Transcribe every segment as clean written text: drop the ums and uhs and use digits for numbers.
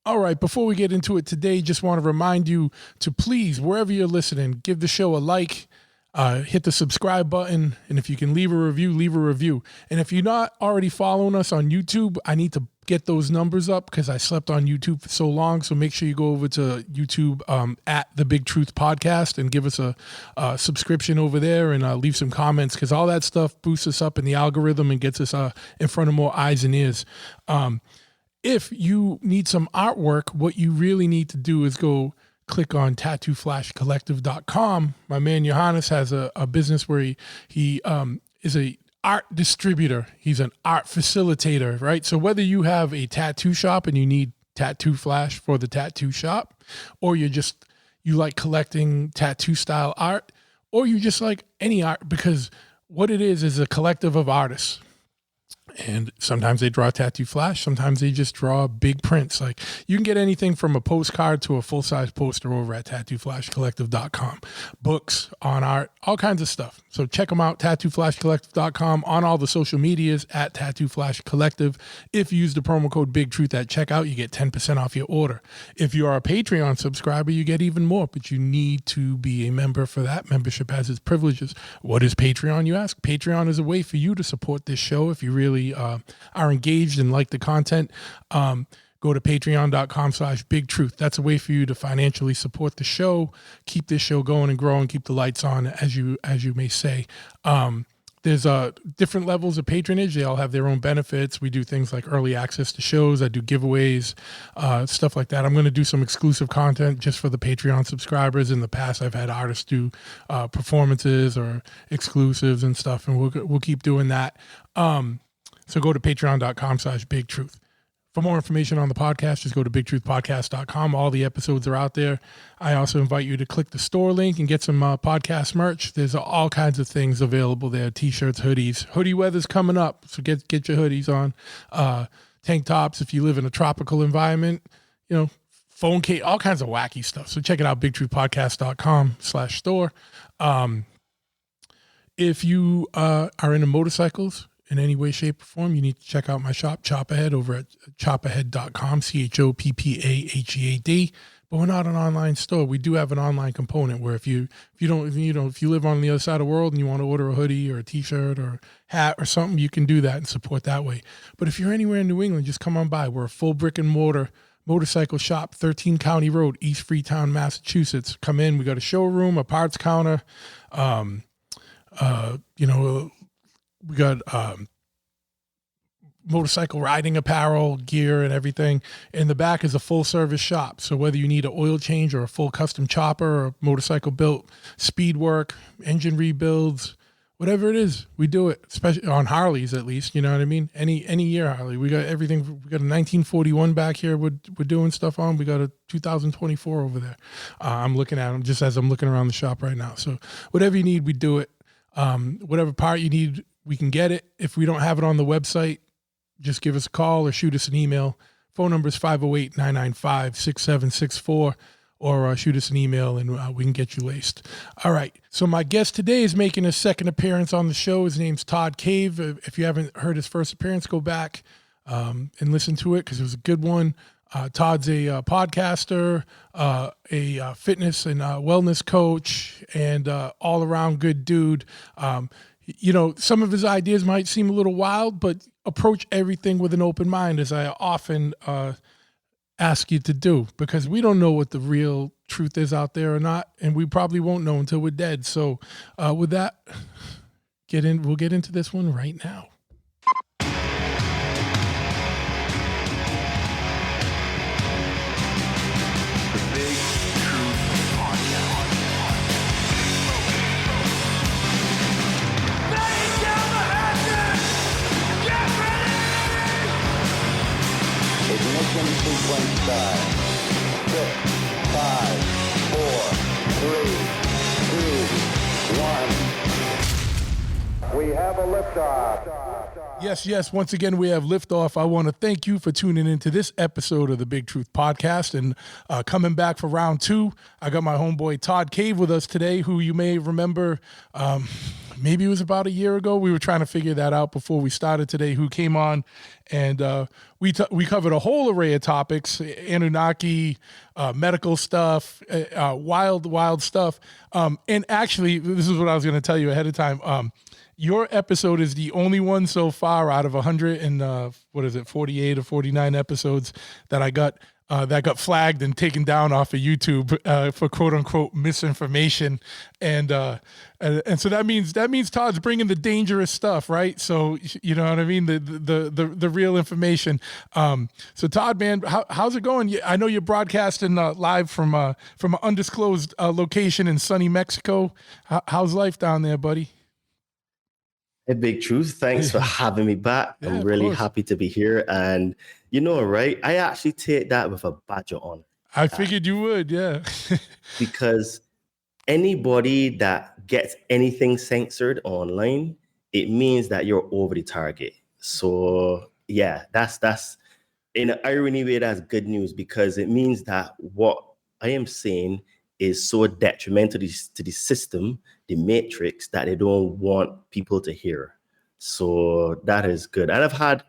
All right, before we get into it today, just want to remind you to please, wherever you're listening, give the show a like, hit the subscribe button, and if you can leave a review, leave a review. And if you're not already following us on YouTube, I need to get those numbers up because I slept on YouTube for so long. So make sure you go over to YouTube at The Big Truth Podcast and give us a subscription over there and leave some comments because all that stuff boosts us up in the algorithm and gets us in front of more eyes and ears. If you need some artwork, what you really need to do is go click on tattooflashcollective.com. My man Johannes has a business where he is a art distributor. He's an art facilitator, right? So whether you have a tattoo shop and you need tattoo flash for the tattoo shop, or you like collecting tattoo style art, or you just like any art, because what it is a collective of artists. And sometimes they draw tattoo flash. Sometimes they just draw big prints. Like you can get anything from a postcard to a full-size poster over at tattooflashcollective.com. Books on art, all kinds of stuff. So check them out, tattooflashcollective.com, on all the social medias at tattooflashcollective. If you use the promo code BIGTRUTH at checkout, you get 10% off your order. If you are a Patreon subscriber, you get even more, but you need to be a member for that. Membership has its privileges. What is Patreon, you ask? Patreon is a way for you to support this show if you really are engaged and like the content. Go to patreon.com/bigtruth. That's a way for you to financially support the show, keep this show going and growing, keep the lights on, as you may say. There's different levels of patronage. They all have their own benefits. We do things like early access to shows. I do giveaways, stuff like that. I'm going to do some exclusive content just for the Patreon subscribers. In the past, I've had artists do performances or exclusives and stuff, and we'll keep doing that. So go to patreon.com/bigtruth. For more information on the podcast, just go to bigtruthpodcast.com. All the episodes are out there. I also invite you to click the store link and get some podcast merch. There's all kinds of things available there. T-shirts, hoodies. Hoodie weather's coming up, so get your hoodies on. Tank tops if you live in a tropical environment. Phone case, all kinds of wacky stuff. So check it out, bigtruthpodcast.com/store. If you are into motorcycles in any way, shape, or form, you need to check out my shop, Choppahead, over at choppahead.com, CHOPPAHEAD. But we're not an online store. We do have an online component where if you live on the other side of the world and you want to order a hoodie or a T-shirt or hat or something, you can do that and support that way. But if you're anywhere in New England, just come on by. We're a full brick and mortar motorcycle shop, 13 County Road, East Freetown, Massachusetts. Come in. We got a showroom, a parts counter. We got motorcycle riding apparel, gear, and everything. In the back is a full-service shop. So whether you need an oil change or a full custom chopper or motorcycle built, speed work, engine rebuilds, whatever it is, we do it, especially on Harleys at least, you know what I mean? Any year Harley. We got everything. We got a 1941 back here we're doing stuff on. We got a 2024 over there. I'm looking at them just as I'm looking around the shop right now. So whatever you need, we do it. Whatever part you need, we can get it. If we don't have it on the website, just give us a call or shoot us an email. Phone number is 508-995-6764, or shoot us an email and we can get you laced. All right. So my guest today is making a second appearance on the show. His name's Todd Cave. If you haven't heard his first appearance, go back and listen to it because it was a good one. Todd's a podcaster, a fitness and wellness coach, and all around good dude. Some of his ideas might seem a little wild, but approach everything with an open mind, as I often ask you to do, because we don't know what the real truth is out there or not, and we probably won't know until we're dead. So with that, we'll get into this one right now. Ignition sequence start. 6, 5, 4, 3, 2, 1. We have a liftoff. Yes. Once again, we have liftoff. I want to thank you for tuning into this episode of the Big Truth Podcast. And coming back for round 2, I got my homeboy Todd Cave with us today, who you may remember, maybe it was about a year ago. We were trying to figure that out before we started today, who came on. And we covered a whole array of topics, Annunaki, medical stuff, wild stuff. And actually, this is what I was going to tell you ahead of time. Your episode is the only one so far out of 100 and 48 or 49 episodes that I got that got flagged and taken down off of YouTube for quote unquote misinformation, and so that means Todd's bringing the dangerous stuff, right? So you know what I mean, the real information. So Todd, man, how's it going? I know you're broadcasting live from an undisclosed location in sunny Mexico. How's life down there, buddy? Hey, Big Truth. Thanks for having me back. Yeah, I'm really happy to be here. And you know, right? I actually take that with a badge of honor. I figured you would, yeah. Because anybody that gets anything censored online, it means that you're over the target. So yeah, that's in an irony way, that's good news, because it means that what I am saying is so detrimental to the system, the matrix, that they don't want people to hear. So that is good. And I've had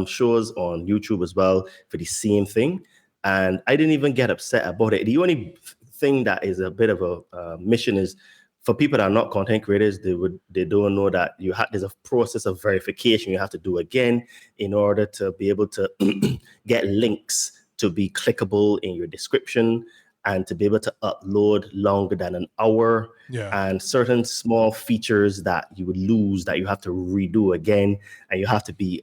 shows on YouTube as well for the same thing, and I didn't even get upset about it. The only thing that is a bit of a mission is for people that are not content creators. They don't know that there's a process of verification you have to do again in order to be able to get links to be clickable in your description, and to be able to upload longer than an hour, and certain small features that you would lose that you have to redo again, and you have to be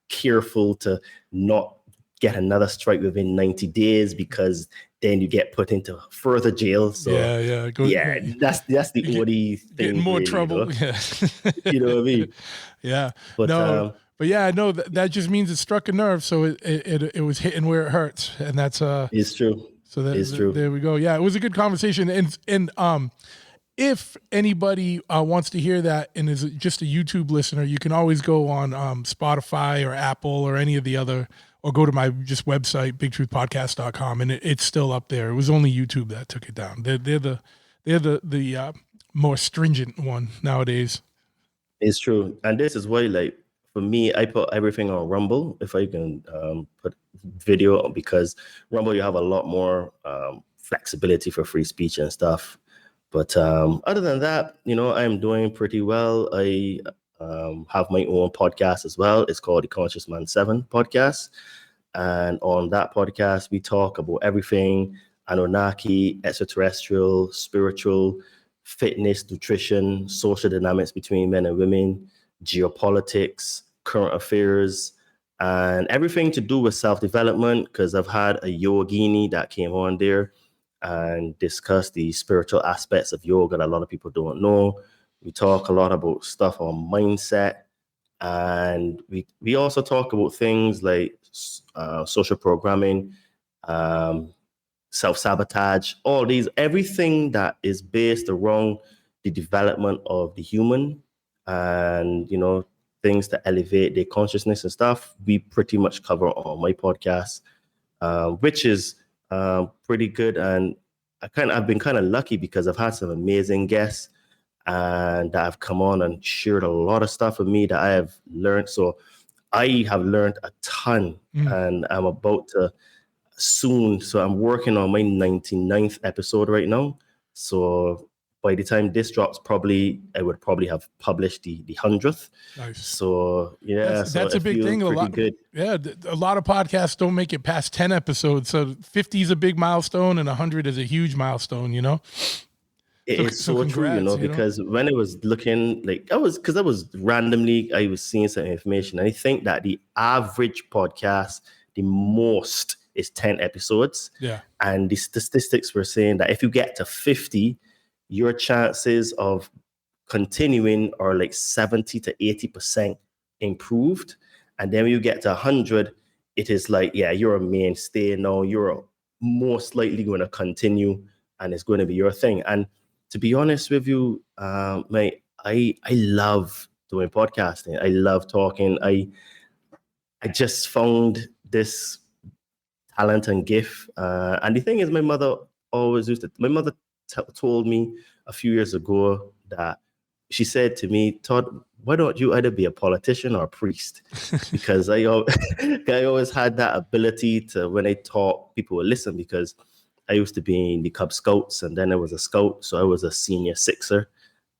careful to not get another strike within 90 days, because then you get put into further jail. So that's the only thing. Get in more really, trouble. Yeah. You know what I mean? Yeah. But but yeah, no, that just means it struck a nerve, so it was hitting where it hurts, and that's it's true. So it's true. There we go. Yeah, it was a good conversation. And if anybody wants to hear that and is just a YouTube listener, you can always go on Spotify or Apple or any of the other, or go to my just website, bigtruthpodcast.com, and it's still up there. It was only YouTube that took it down. They're the more stringent one nowadays. It's true. And this is why, like, for me, I put everything on Rumble, if I can put video, because Rumble, you have a lot more flexibility for free speech and stuff. But other than that, I'm doing pretty well. I have my own podcast as well. It's called the Conscious Man 7 podcast. And on that podcast, we talk about everything Annunaki, extraterrestrial, spiritual, fitness, nutrition, social dynamics between men and women, geopolitics, current affairs, and everything to do with self-development, because I've had a yogini that came on there and discussed the spiritual aspects of yoga that a lot of people don't know. We talk a lot about stuff on mindset, and we also talk about things like social programming, self-sabotage, everything that is based around the development of the human, and things to elevate their consciousness and stuff. We pretty much cover on my podcast, which is pretty good. And I've been kind of lucky, because I've had some amazing guests and that have come on and shared a lot of stuff with me that I have learned. So I have learned a ton, and I'm about to soon. So I'm working on my 99th episode right now. So by the time this drops, I would probably have published the 100th. Nice. So yeah, that's a big thing. A lot of podcasts don't make it past 10 episodes. So 50 is a big milestone, and 100 is a huge milestone. It's so true, because when I was looking, I was seeing some information. I think that the average podcast, the most is 10 episodes. Yeah. And the statistics were saying that if you get to 50, your chances of continuing are like 70 to 80% improved. And then when you get to 100, it is like, yeah, you're a mainstay now. You're most likely going to continue, and it's going to be your thing. And to be honest with you, mate, I love doing podcasting. I love talking. I just found this talent and gift. And the thing is, my mother told me a few years ago that she said to me, Todd, why don't you either be a politician or a priest? Because I always had that ability to, when I talk, people would listen, because I used to be in the Cub Scouts, and then I was a scout. So I was a senior sixer.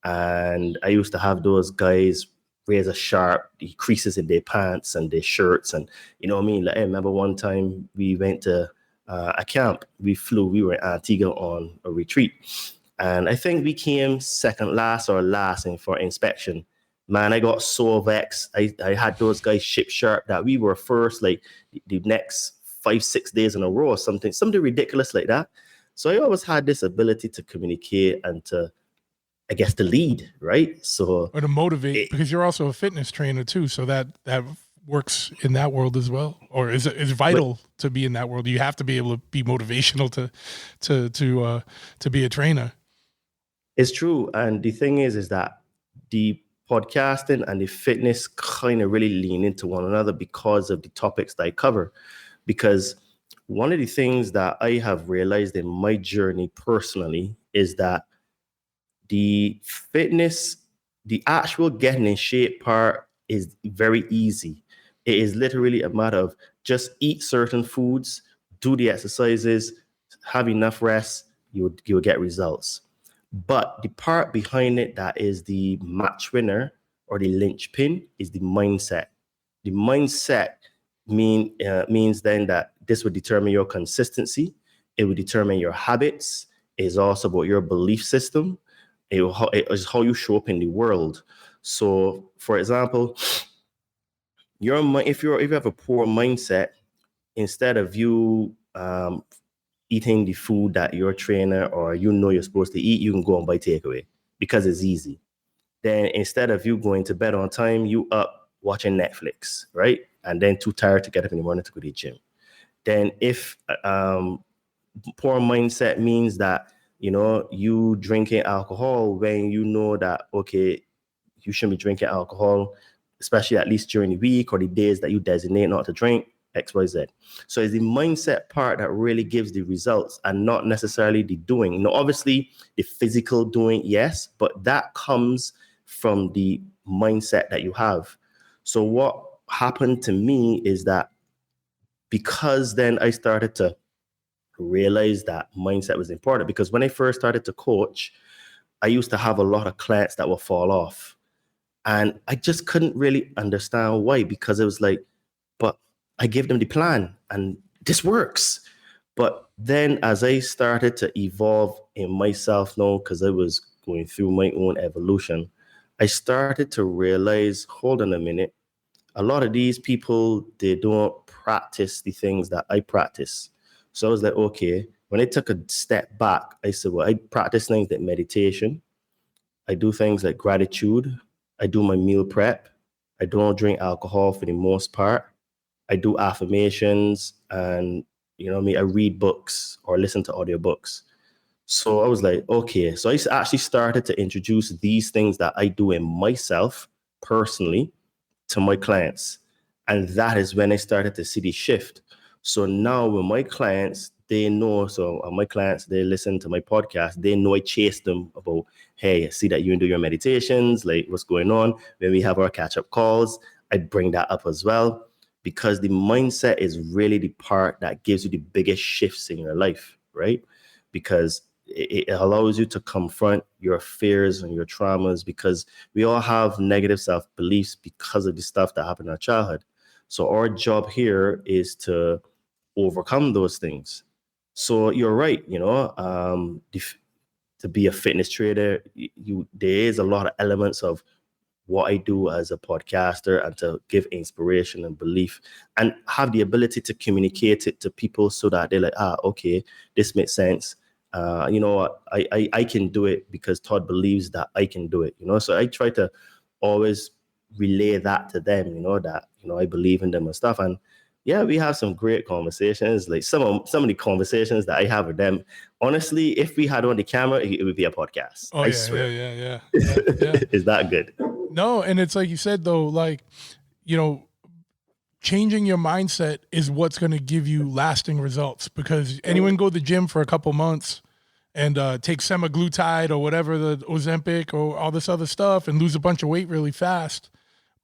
And I used to have those guys razor sharp, the creases in their pants and their shirts. And you know what I mean? Like, I remember one time we went to a camp. We were in Antigua on a retreat. And I think we came second last or last for inspection. Man, I got so vexed. I had those guys ship sharp that we were first, like the next 5-6 days in a row or something ridiculous like that. So I always had this ability to communicate and to, I guess, to lead, right? So, or to motivate, because you're also a fitness trainer too. So that works in that world as well, or is vital to be in that world. You have to be able to be motivational to be a trainer. It's true. And the thing is that the podcasting and the fitness kind of really lean into one another because of the topics that I cover. Because one of the things that I have realized in my journey personally is that the fitness, the actual getting in shape part is very easy. It is literally a matter of just eat certain foods, do the exercises, have enough rest, you'll get results. But the part behind it that is the match winner or the linchpin is the mindset. The mindset means then that this would determine your consistency. It would determine your habits. It is also about your belief system. It is how you show up in the world. So, for example, if you have a poor mindset, instead of you eating the food that your trainer or you're supposed to eat, you can go and buy takeaway because it's easy. Then instead of you going to bed on time, you up watching Netflix, right? And then too tired to get up in the morning to go to the gym. Then if poor mindset means that, you drinking alcohol when you know that, okay, you shouldn't be drinking alcohol, especially at least during the week or the days that you designate not to drink, XYZ. So it's the mindset part that really gives the results and not necessarily the doing. Now, obviously, the physical doing, yes, but that comes from the mindset that you have. So what happened to me is that because then I started to realize that mindset was important, because when I first started to coach, I used to have a lot of clients that would fall off. And I just couldn't really understand why, because it was like, but I give them the plan and this works. But then as I started to evolve in myself now, because I was going through my own evolution, I started to realize, hold on a minute, a lot of these people, they don't practice the things that I practice. So I was like, okay, when I took a step back, I said, well, I practice things like meditation. I do things like gratitude. I do my meal prep. I don't drink alcohol for the most part. I do affirmations, and I read books or listen to audiobooks. So I was like, okay. So I actually started to introduce these things that I do in myself personally to my clients. And that is when I started to see the shift. So now with my clients, they know, my clients, they listen to my podcast, they know I chase them about, hey, I see that you do your meditations, like what's going on. When we have our catch-up calls, I bring that up as well, because the mindset is really the part that gives you the biggest shifts in your life, right? Because it allows you to confront your fears and your traumas, because we all have negative self-beliefs because of the stuff that happened in our childhood. So our job here is to overcome those things. So you're right, to be a fitness trader, there is a lot of elements of what I do as a podcaster, and to give inspiration and belief and have the ability to communicate it to people so that they're like, okay, this makes sense. I can do it because Todd believes that I can do it, So I try to always relay that to them, that, I believe in them and stuff. And yeah, we have some great conversations. Like some of the conversations that I have with them, honestly, if we had on the camera, it would be a podcast. Oh, I yeah, swear. yeah. Is that good? No, and it's like you said though, like, you know, changing your mindset is what's going to give you lasting results, because anyone go to the gym for a couple months and take semaglutide or whatever, the Ozempic or all this other stuff, and lose a bunch of weight really fast.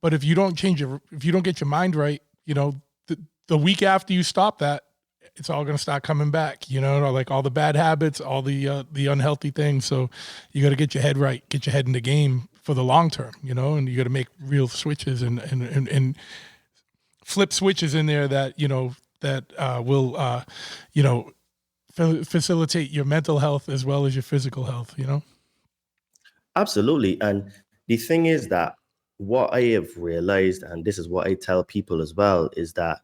But if you don't if you don't get your mind right, the week after you stop that, it's all going to start coming back, like all the bad habits, all the unhealthy things. So you got to get your head right, get your head in the game for the long term, and you got to make real switches and flip switches in there that, will, facilitate your mental health as well as your physical health. Absolutely. And the thing is that what I have realized, and this is what I tell people as well, is that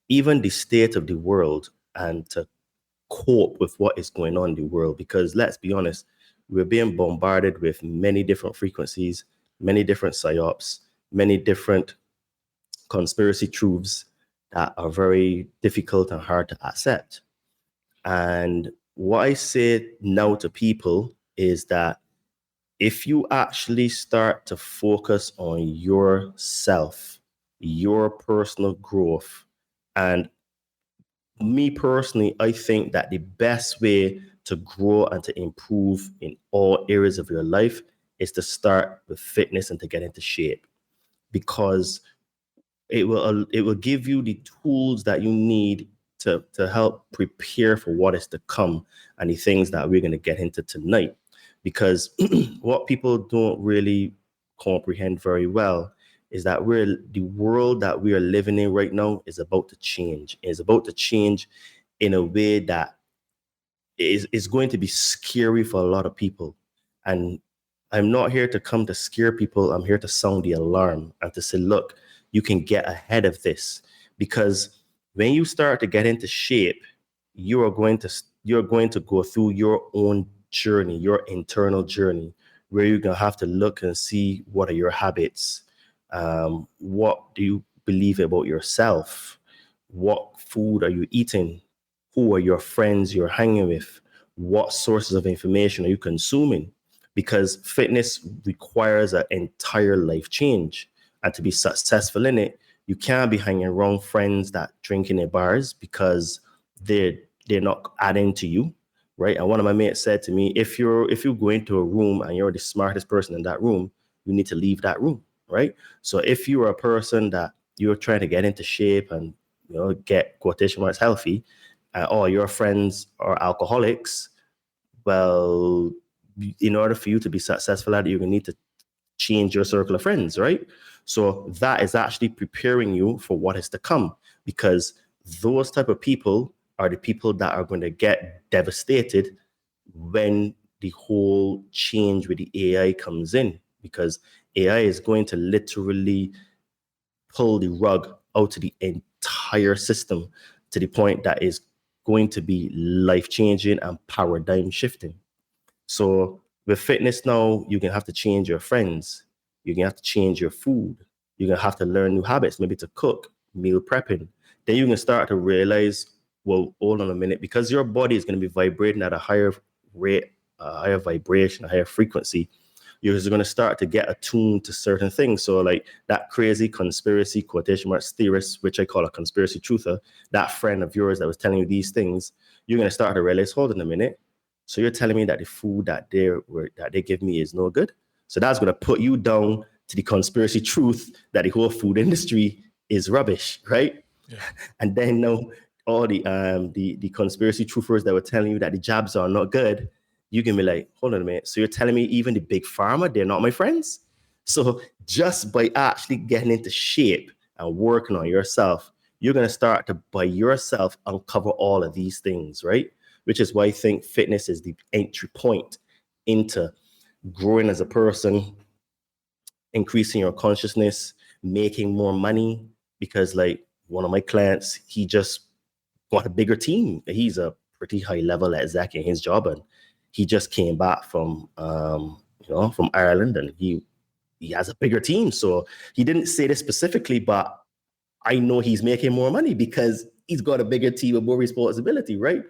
even the state of the world, and to cope with what is going on in the world, because let's be honest, we're being bombarded with many different frequencies, many different psyops, many different conspiracy truths that are very difficult and hard to accept. And what I say now to people is that if you actually start to focus on yourself, your personal growth, and me personally, I think that the best way to grow and to improve in all areas of your life is to start with fitness and to get into shape, because it will give you the tools that you need to help prepare for what is to come and the things that we're going to get into tonight. Because what people don't really comprehend very well is that the world that we are living in right now is about to change. It's about to change in a way that is going to be scary for a lot of people. And I'm not here to come to scare people. I'm here to sound the alarm and to say, look, you can get ahead of this. Because when you start to get into shape, you're going to go through your own journey, your internal journey, where you're going to have to look and see what are your habits. What do you believe about yourself? What food are you eating? Who are your friends you're hanging with? What sources of information are you consuming? Because fitness requires an entire life change. And to be successful in it, you can't be hanging around friends that drink in their bars, because they're not adding to you, right? And one of my mates said to me, if you go into a room and you're the smartest person in that room, you need to leave that room, right? So if you are a person that you're trying to get into shape and get quotation marks healthy, all your friends are alcoholics, well, in order for you to be successful at it, you're going to need to change your circle of friends, right? So that is actually preparing you for what is to come, because those type of people are the people that are going to get devastated when the whole change with the AI comes in, because AI is going to literally pull the rug out of the entire system to the point that is going to be life-changing and paradigm shifting. So with fitness now, you're going to have to change your friends. You're going to have to change your food. You're going to have to learn new habits, maybe to cook, meal prepping. Then you're going to start to realize, well, hold on a minute, because your body is going to be vibrating at a higher rate, higher vibration, a higher frequency. You're just going to start to get attuned to certain things. So like that crazy conspiracy quotation marks theorist, which I call a conspiracy truther, that friend of yours that was telling you these things, you're going to start to realize, hold on a minute. So you're telling me that the food that they give me is no good? So that's going to put you down to the conspiracy truth that the whole food industry is rubbish, right? Yeah. And then now all the conspiracy truthers that were telling you that the jabs are not good, you can be like, hold on a minute. So you're telling me even the big pharma, they're not my friends? So just by actually getting into shape and working on yourself, you're going to start to, by yourself, uncover all of these things, right? Which is why I think fitness is the entry point into growing as a person, increasing your consciousness, making more money. Because like one of my clients, he just got a bigger team. He's a pretty high level exec in his job, and he just came back from from Ireland, and he has a bigger team. So he didn't say this specifically, but I know he's making more money because he's got a bigger team and more responsibility, right?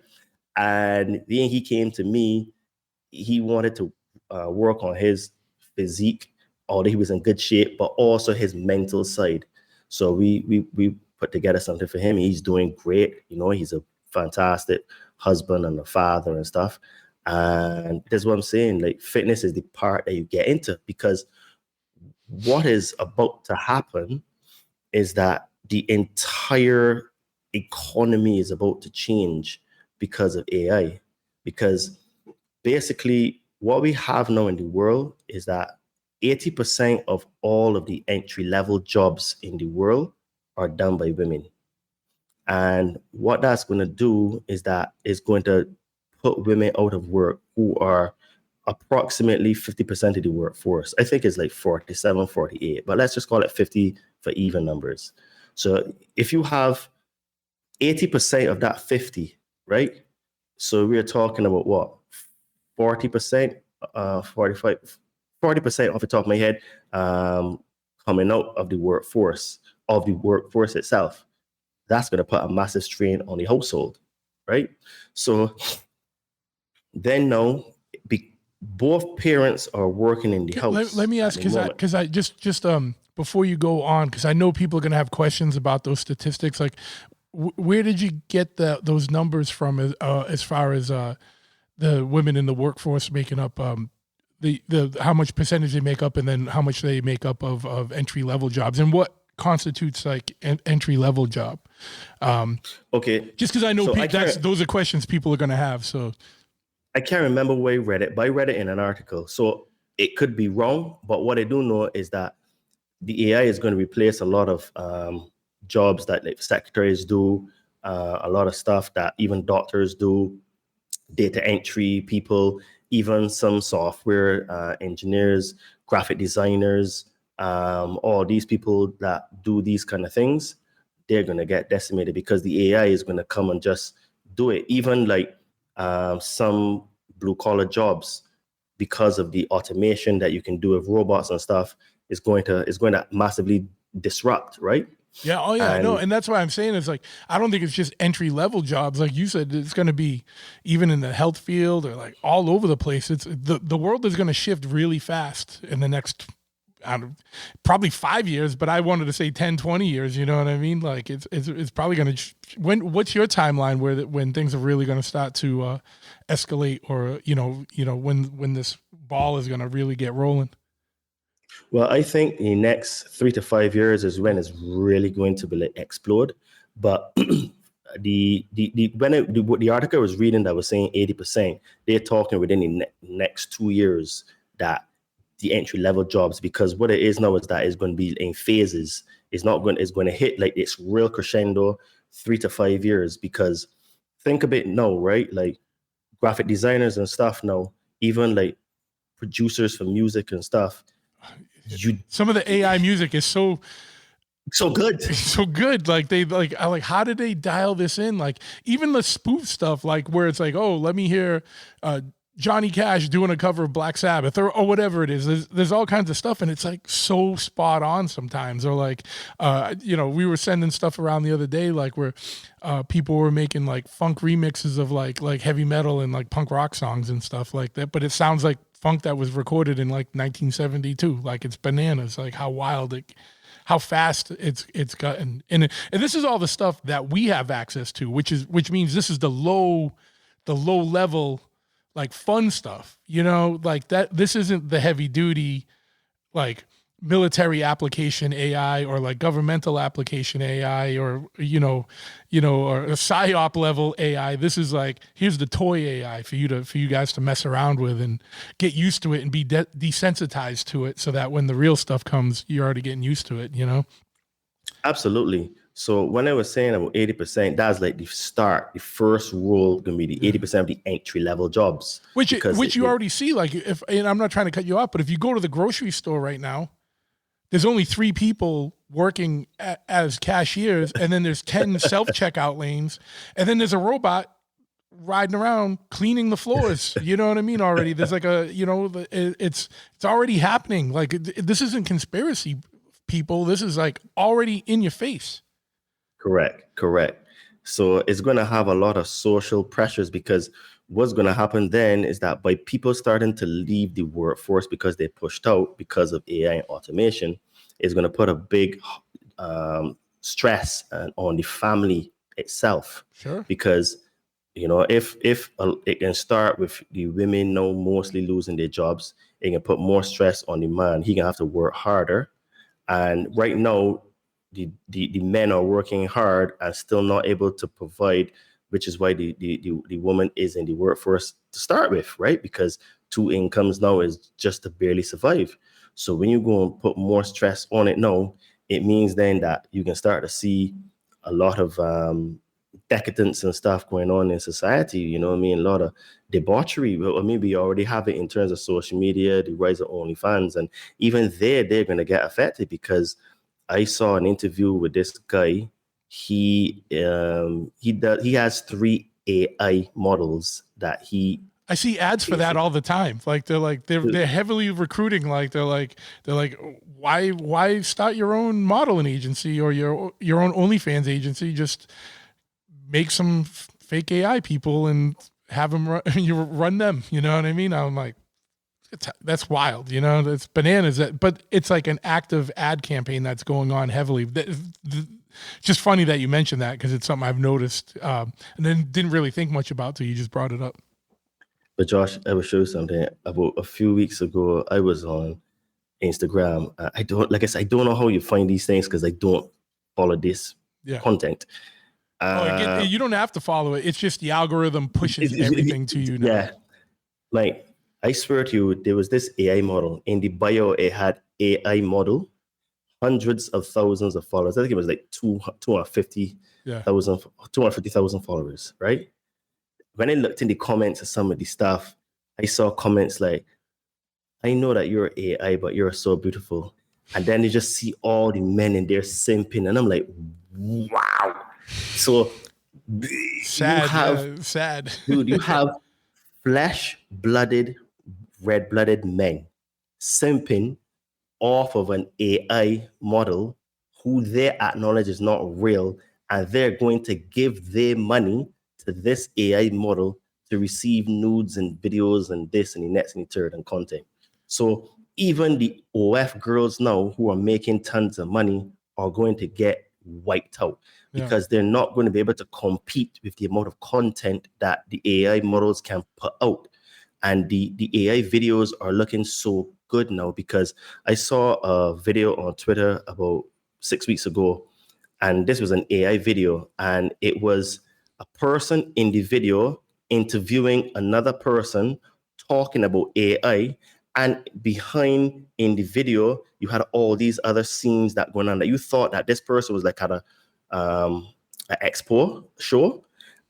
And then he came to me. He wanted to work on his physique, although he was in good shape, but also his mental side. So we put together something for him. He's doing great. You know, he's a fantastic husband and a father and stuff. And that's what I'm saying. Like, fitness is the part that you get into, because what is about to happen is that the entire economy is about to change because of AI. Because basically, what we have now in the world is that 80% of all of the entry level jobs in the world are done by women. And what that's going to do is that it's going to put women out of work who are approximately 50% of the workforce. I think it's like 47, 48, but let's just call it 50 for even numbers. So if you have 80% of that 50, right? So we're talking about what? 40%, 45, 40% off the top of my head, coming out of the workforce itself. That's going to put a massive strain on the household, right? So then now, both parents are working in the house. Let me ask, because I just before you go on, because I know people are going to have questions about those statistics. Like, where did you get those numbers from, as far as the women in the workforce making up the how much percentage they make up, and then how much they make up of entry level jobs, and what constitutes like an entry level job? Okay, just because I know so those are questions people are going to have. So I can't remember where I read it, but I read it in an article. So it could be wrong, but what I do know is that the AI is going to replace a lot of jobs that like secretaries do, a lot of stuff that even doctors do, data entry people, even some software engineers, graphic designers, all these people that do these kind of things, they're going to get decimated because the AI is going to come and just do it. Even like some blue collar jobs, because of the automation that you can do with robots and stuff, is going to massively disrupt, right? Yeah. Oh, yeah. No, and that's why I'm saying, it's like, I don't think it's just entry level jobs. Like you said, it's going to be even in the health field or like all over the place. It's the world is going to shift really fast in the next, probably 5 years, but I wanted to say 10, 20 years. You know what I mean? Like it's probably going to, what's your timeline when things are really going to start to escalate, or, when this ball is going to really get rolling? Well, I think the next 3 to 5 years is when it's really going to be like explode. But the article I was reading that was saying 80%, they're talking within the next 2 years that the entry level jobs, because what it is now is that it's going to be in phases. It's going to hit like its real crescendo 3 to 5 years. Because think of it now, right? Like graphic designers and stuff now, even like producers for music and stuff. Some of the AI music is so good. So good. Like how did they dial this in? Like even the spoof stuff, like where it's like, oh, let me hear Johnny Cash doing a cover of Black Sabbath or whatever it is. There's all kinds of stuff, and it's like so spot on sometimes. Or like, we were sending stuff around the other day, like where people were making like funk remixes of like heavy metal and like punk rock songs and stuff like that. But it sounds like funk that was recorded in like 1972. Like, it's bananas. Like how fast it's gotten. And this is all the stuff that we have access to, which means this is the low level, like fun stuff, like that. This isn't the heavy duty, like military application AI or like governmental application AI or, or a PSYOP level AI. This is like, here's the toy AI for you guys to mess around with and get used to it and be desensitized to it, so that when the real stuff comes, you're already getting used to it, Absolutely. So when I was saying about 80%, that's like the start. The first rule going to be the 80% of the entry level jobs, which you already see. Like, and I'm not trying to cut you off, but if you go to the grocery store right now, there's only 3 people working as cashiers, and then there's 10 self-checkout lanes, and then there's a robot riding around cleaning the floors. You know what I mean? Already, there's like it's already happening. Like, this isn't conspiracy, people. This is like already in your face. Correct. So it's going to have a lot of social pressures, because what's going to happen then is that by people starting to leave the workforce because they pushed out because of AI and automation, it's going to put a big stress on the family itself. Sure. Because if it can start with the women now mostly losing their jobs, it can put more stress on the man. He can have to work harder. And right now, the men are working hard and still not able to provide, which is why the woman is in the workforce to start with, right? Because two incomes now is just to barely survive. So when you go and put more stress on it now, it means then that you can start to see a lot of decadence and stuff going on in society. You know what I mean? A lot of debauchery. Or maybe you already have it in terms of social media, the rise of OnlyFans, and even they're going to get affected, because I saw an interview with this guy. He has 3 AI models that he. I see ads for that all the time. Like they're heavily recruiting. Like they're like why start your own modeling agency or your own OnlyFans agency? Just make some fake AI people and have them run them. You know what I mean? I'm like, that's wild. You know, that's bananas. But it's like an active ad campaign that's going on heavily. Just funny that you mentioned that, because it's something I've noticed and then didn't really think much about till you just brought it up. But Josh, I will show you something. About a few weeks ago, I was on Instagram. I don't know how you find these things, because I don't follow this content. You don't have to follow it. It's just the algorithm pushes everything to you now. Yeah. Like, I swear to you, there was this AI model. In the bio, it had AI model, hundreds of thousands of followers. I think it was like 250,000 followers, right? When I looked in the comments of some of the stuff, I saw comments like, I know that you're AI, but you're so beautiful. And then you just see all the men in there simping. And I'm like, wow. So sad. Dude, you have flesh-blooded, red-blooded men simping off of an AI model who they acknowledge is not real, and they're going to give their money to this AI model to receive nudes and videos and this and the next and the third and content. So even the OF girls now who are making tons of money are going to get wiped out, because they're not going to be able to compete with the amount of content that the AI models can put out. And the AI videos are looking so good now, because I saw a video on Twitter about 6 weeks ago, and this was an AI video, and it was a person in the video interviewing another person talking about AI, and behind in the video you had all these other scenes that going on that you thought that this person was like at an expo show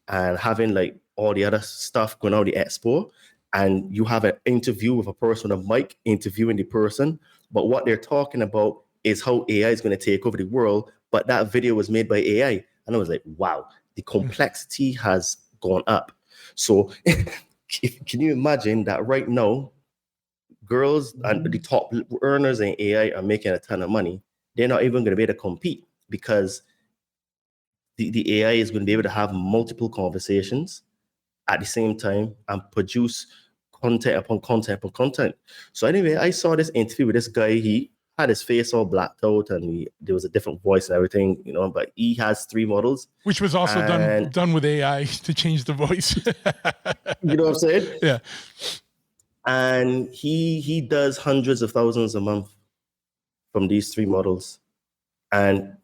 and having like all the other stuff going on at the expo, and you have an interview with a person on a mic interviewing the person, but what they're talking about is how AI is going to take over the world, but that video was made by AI. And I was like, wow, the complexity has gone up. So can you imagine that right now, girls and the top earners in AI are making a ton of money. They're not even going to be able to compete, because the AI is going to be able to have multiple conversations at the same time and produce content upon content upon content. So anyway, I saw this interview with this guy. He had his face all blacked out, and there was a different voice and everything, but he has 3 models. Which was also done with AI to change the voice. You know what I'm saying? Yeah. And he does hundreds of thousands a month from these 3 models. And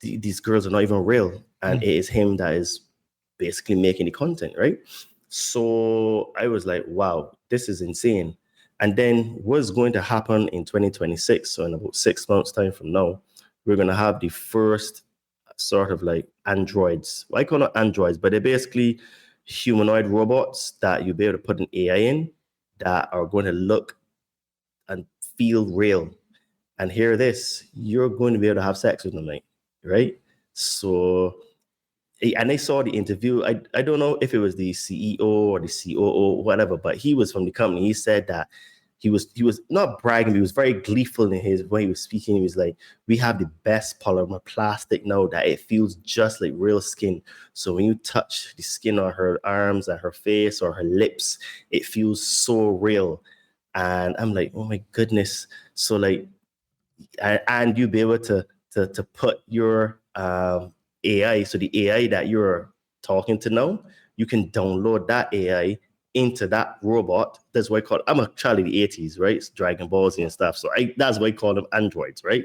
these girls are not even real. And it is him that is basically making the content, right? So I was like, wow, this is insane. And then what's going to happen in 2026, so in about 6 months time from now, we're going to have the first sort of like androids. Well, I call it androids, but they're basically humanoid robots that you'll be able to put an AI in that are going to look and feel real. And hear this, you're going to be able to have sex with them, right? So, and I saw the interview. I don't know if it was the CEO or the COO, whatever, but he was from the company. He said that he was not bragging, but he was very gleeful in his way he was speaking. He was like, we have the best polymer plastic now that it feels just like real skin. So when you touch the skin on her arms and her face or her lips, it feels so real. And I'm like, oh my goodness. So like, and you be able to put your AI, so the AI that you're talking to now, you can download that AI into that robot. That's why I call it, I'm a child of the 80s, right? It's Dragon Balls and stuff. So that's why I call them androids, right?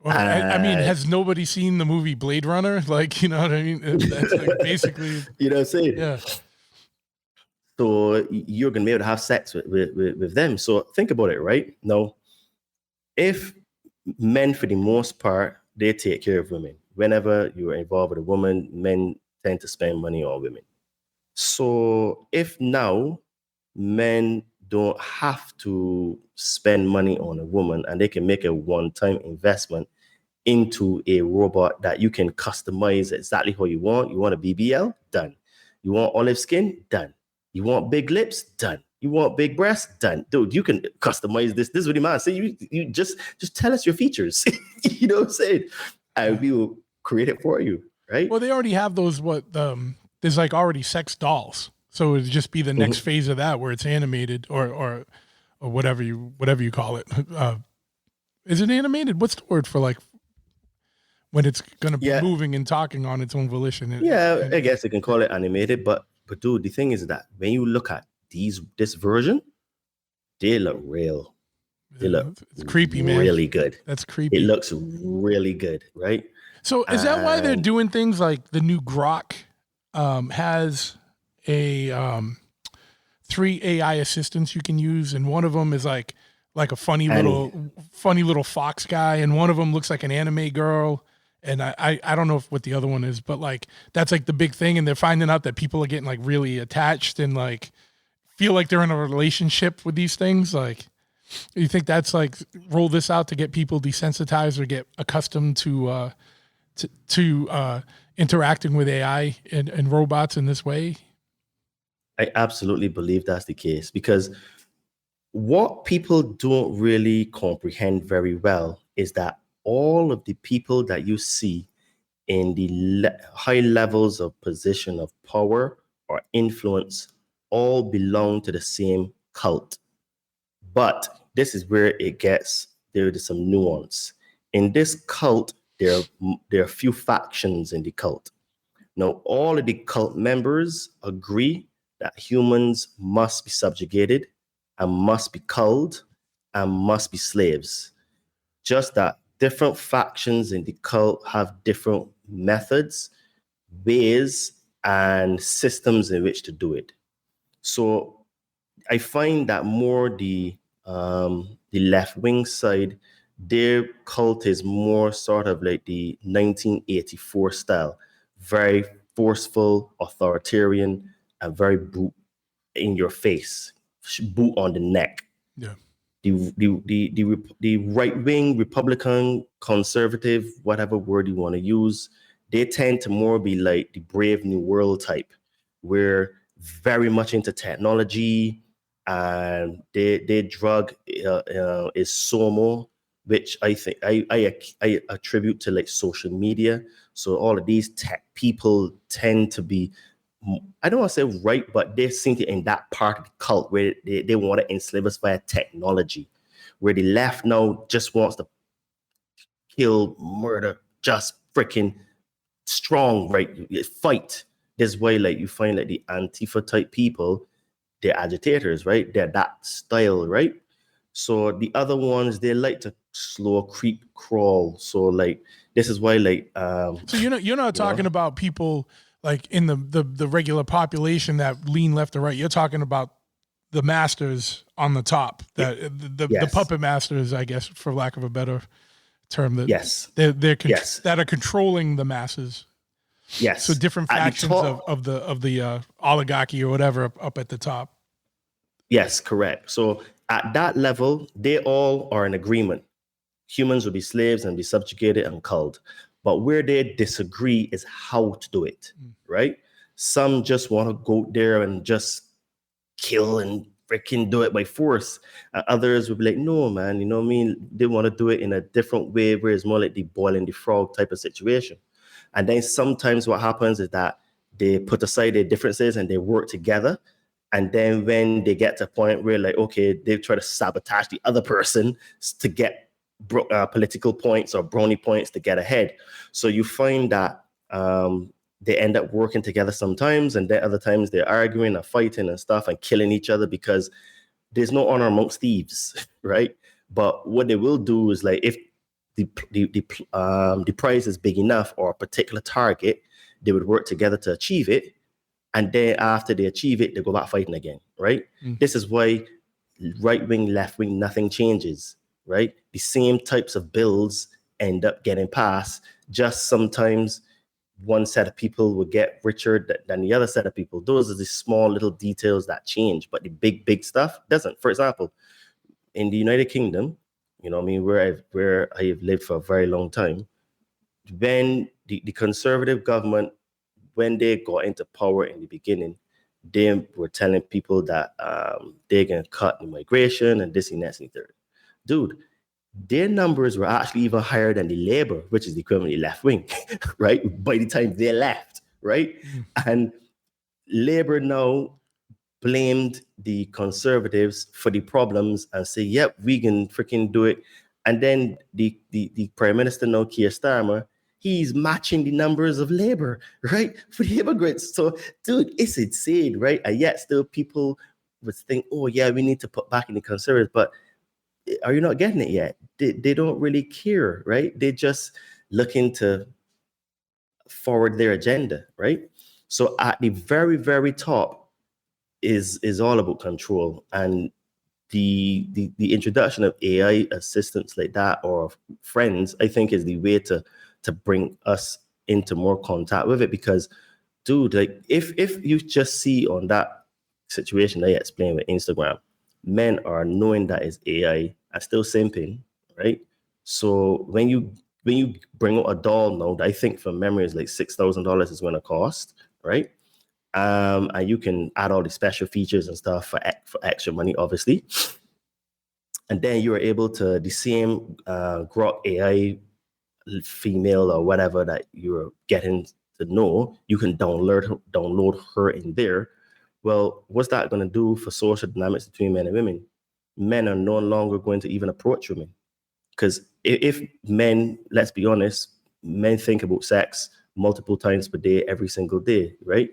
Well, I mean, has nobody seen the movie Blade Runner? Like, you know what I mean? That's like basically, you know what I'm saying? yeah. So you're going to be able to have sex with them. So think about it, right? Now, if men, for the most part, they take care of women. Whenever you're involved with a woman, men tend to spend money on women. So if now men don't have to spend money on a woman and they can make a one-time investment into a robot that you can customize exactly how you want a BBL? Done. You want olive skin? Done. You want big lips? Done. You want big breasts? Done. Dude, you can customize this. This is what you say. You just tell us your features. You know what I'm saying? And we will create it for you, right? Well, they already have those, there's like already sex dolls. So it'd just be the next phase of that where it's animated or whatever you call it. Is it animated? What's the word for like when it's going to be moving and talking on its own volition? I guess you can call it animated, but dude, the thing is that when you look at this version, they look real. They look it's creepy, man. Really good. That's creepy. It looks really good, right? So is that why they're doing things like the new Grok has a 3 AI assistants you can use, and one of them is like a funny little fox guy, and one of them looks like an anime girl. And I don't know what the other one is, but like that's like the big thing, and they're finding out that people are getting like really attached and like feel like they're in a relationship with these things. Like, you think that's like roll this out to get people desensitized or get accustomed to interacting with AI and robots in this way? I absolutely believe that's the case, because what people don't really comprehend very well is that all of the people that you see in the high levels of position of power or influence all belong to the same cult. But this is where there is some nuance. In this cult, there are a few factions in the cult. Now, all of the cult members agree that humans must be subjugated and must be culled and must be slaves. Just that different factions in the cult have different methods, ways, and systems in which to do it. So I find that more the left-wing side, their cult is more sort of like the 1984 style, very forceful, authoritarian, and very boot in your face, boot on the neck. Yeah. The right-wing, Republican, conservative, whatever word you want to use, they tend to more be like the Brave New World type, where very much into technology, and their drug is SOMO, which I think I attribute to like social media. So all of these tech people tend to be, I don't want to say right, but they're thinking in that part of the cult where they want to enslave us via technology, where the left now just wants to kill, murder, just freaking strong, right? Fight. This way, like you find like the Antifa type people, they're agitators, right? They're that style, right? So the other ones, they like to slow creep crawl. So like this is why like so you're not talking about people like in the regular population that lean left or right. You're talking about the masters on the top, the puppet masters, I guess, for lack of a better term. That that are controlling the masses. Yes. So different factions of the oligarchy or whatever up at the top. Yes, correct. So at that level, they all are in agreement. Humans will be slaves and be subjugated and culled. But where they disagree is how to do it, right? Some just want to go there and just kill and freaking do it by force. Others would be like, no, man, you know what I mean? They want to do it in a different way where it's more like the boiling the frog type of situation. And then sometimes what happens is that they put aside their differences and they work together. And then when they get to a point where like, okay, they try to sabotage the other person to get political points or brownie points to get ahead. So you find that they end up working together sometimes, and then other times they're arguing or fighting and stuff and killing each other because there's no honor amongst thieves, right? But what they will do is like if the prize is big enough or a particular target, they would work together to achieve it. And then after they achieve it, they go back fighting again, right? This is why right wing, left wing, nothing changes, right? The same types of bills end up getting passed. Just sometimes one set of people will get richer than the other set of people. Those are the small little details that change, but the big stuff doesn't. For example, in the United Kingdom, you know what I mean, where I've lived for a very long time, when the conservative government, when they got into power in the beginning, they were telling people that they're going to cut immigration and this and that and third. Dude, their numbers were actually even higher than the Labour, which is the equivalent of left wing, right? By the time they left, right? And Labour now blamed the Conservatives for the problems and say, yep, we can freaking do it. And then the Prime Minister now, Keir Starmer, he's matching the numbers of Labour, right? For the immigrants. So, dude, it's insane, right? And yet still people would think, oh, yeah, we need to put back in the Conservatives. But are you not getting it yet? They don't really care, right? They're just looking to forward their agenda, right? So at the very, very top is all about control. And the introduction of AI assistants like that or friends, I think is the way to bring us into more contact with it. Because, dude, like if you just see on that situation that I explained with Instagram, men are knowing that it's AI and still simping, right? So when you bring out a doll now, that I think from memory is like $6,000 is going to cost, right? And you can add all the special features and stuff for extra money, obviously. And then you are able to the same Grok AI female or whatever that you're getting to know, you can download her in there. Well, what's that going to do for social dynamics between men and women? Men are no longer going to even approach women. Because if men, let's be honest, men think about sex multiple times per day, every single day, right?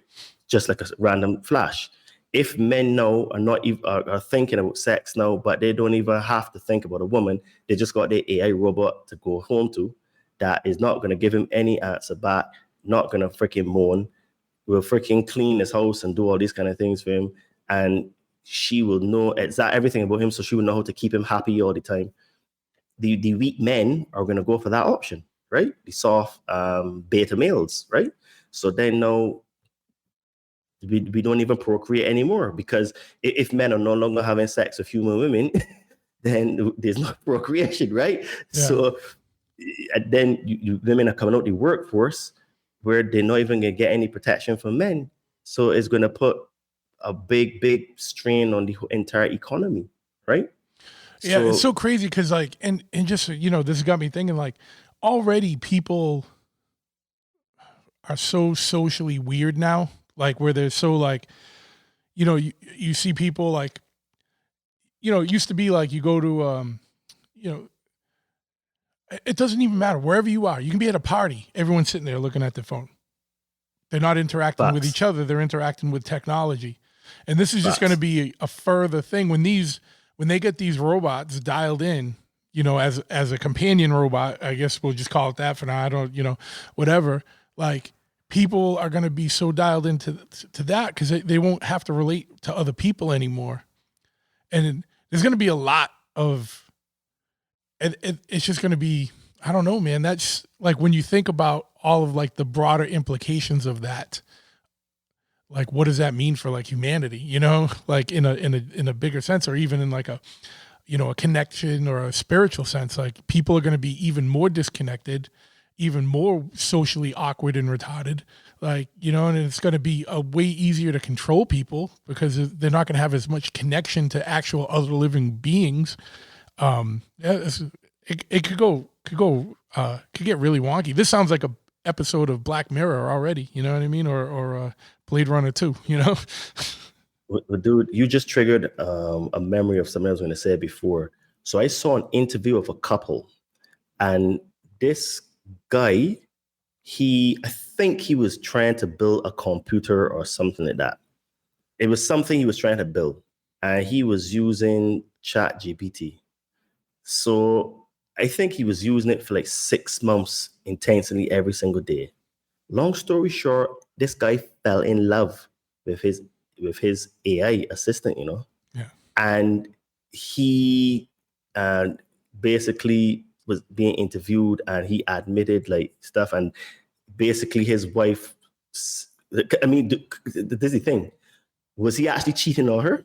Just like a random flash. If men now are not even are thinking about sex now, but they don't even have to think about a woman, they just got their AI robot to go home to that is not going to give him any answer back, not going to freaking moan, will freaking clean his house and do all these kind of things for him. And she will know everything about him, so she will know how to keep him happy all the time. The weak men are going to go for that option, right? The soft beta males, right? So then now we don't even procreate anymore, because if men are no longer having sex with human women, then there's no procreation, right? Yeah. So then women are coming out the workforce where they're not even going to get any protection from men. So it's going to put a big strain on the entire economy, right? Yeah, it's so crazy because like, and just, you know, this has got me thinking like already people are so socially weird now, like where they're so like, you know, you see people like, you know, it used to be like you go to, you know, it doesn't even matter wherever you are. You can be at a party. Everyone's sitting there looking at their phone. They're not interacting with each other. They're interacting with technology. And this is just going to be a further thing when they get these robots dialed in, you know, as a companion robot, I guess we'll just call it that for now. I don't, you know, whatever. Like people are going to be so dialed into that because they won't have to relate to other people anymore. And there's going to be a lot of, it's just going to be, I don't know, man. That's like when you think about all of like the broader implications of that, like what does that mean for like humanity, you know, like in a bigger sense, or even in like a, you know, a connection or a spiritual sense, like people are going to be even more disconnected, even more socially awkward and retarded. like, you know, and it's going to be a way easier to control people because they're not going to have as much connection to actual other living beings. It could get really wonky. This sounds like a episode of Black Mirror already. You know what I mean? Or Blade Runner 2, you know? Dude, you just triggered a memory of something I was going to say before. So I saw an interview of a couple, and this guy, I think he was trying to build a computer or something like that. It was something he was trying to build, and he was using Chat GPT. So I think he was using it for like 6 months intensely every single day. Long story short, this guy fell in love with his AI assistant, you know, Yeah. and he basically was being interviewed, and he admitted like stuff, and basically his wife. I mean, this is the thing: was he actually cheating on her?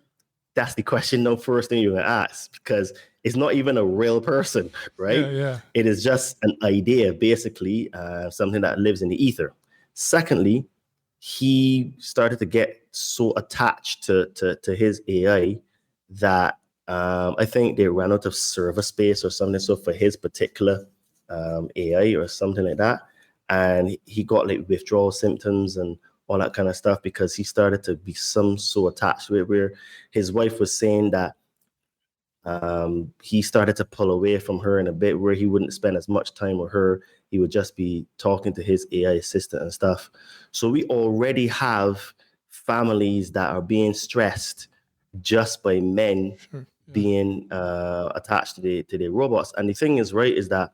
That's the question. No, first thing you're gonna ask, because it's not even a real person, right? Yeah, yeah. It is just an idea, basically, something that lives in the ether. Secondly, he started to get so attached to his AI that I think they ran out of server space or something. So for his particular AI or something like that, and he got like withdrawal symptoms and all that kind of stuff because he started to be so attached to it, where his wife was saying that he started to pull away from her in a bit, where he wouldn't spend as much time with her. He would just be talking to his AI assistant and stuff. So we already have families that are being stressed just by men being attached to the robots. And the thing is, right, is that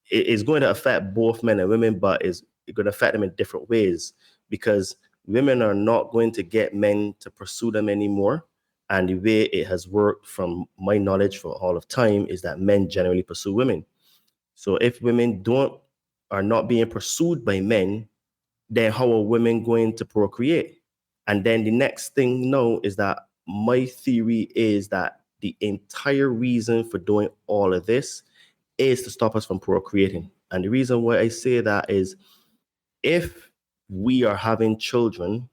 it's going to affect both men and women, but it's going to affect them in different ways, because women are not going to get men to pursue them anymore. And the way it has worked, from my knowledge for all of time, is that men generally pursue women. So if women are not being pursued by men, then how are women going to procreate? And then the next thing is that my theory is that the entire reason for doing all of this is to stop us from procreating. And the reason why I say that is, if we are having children,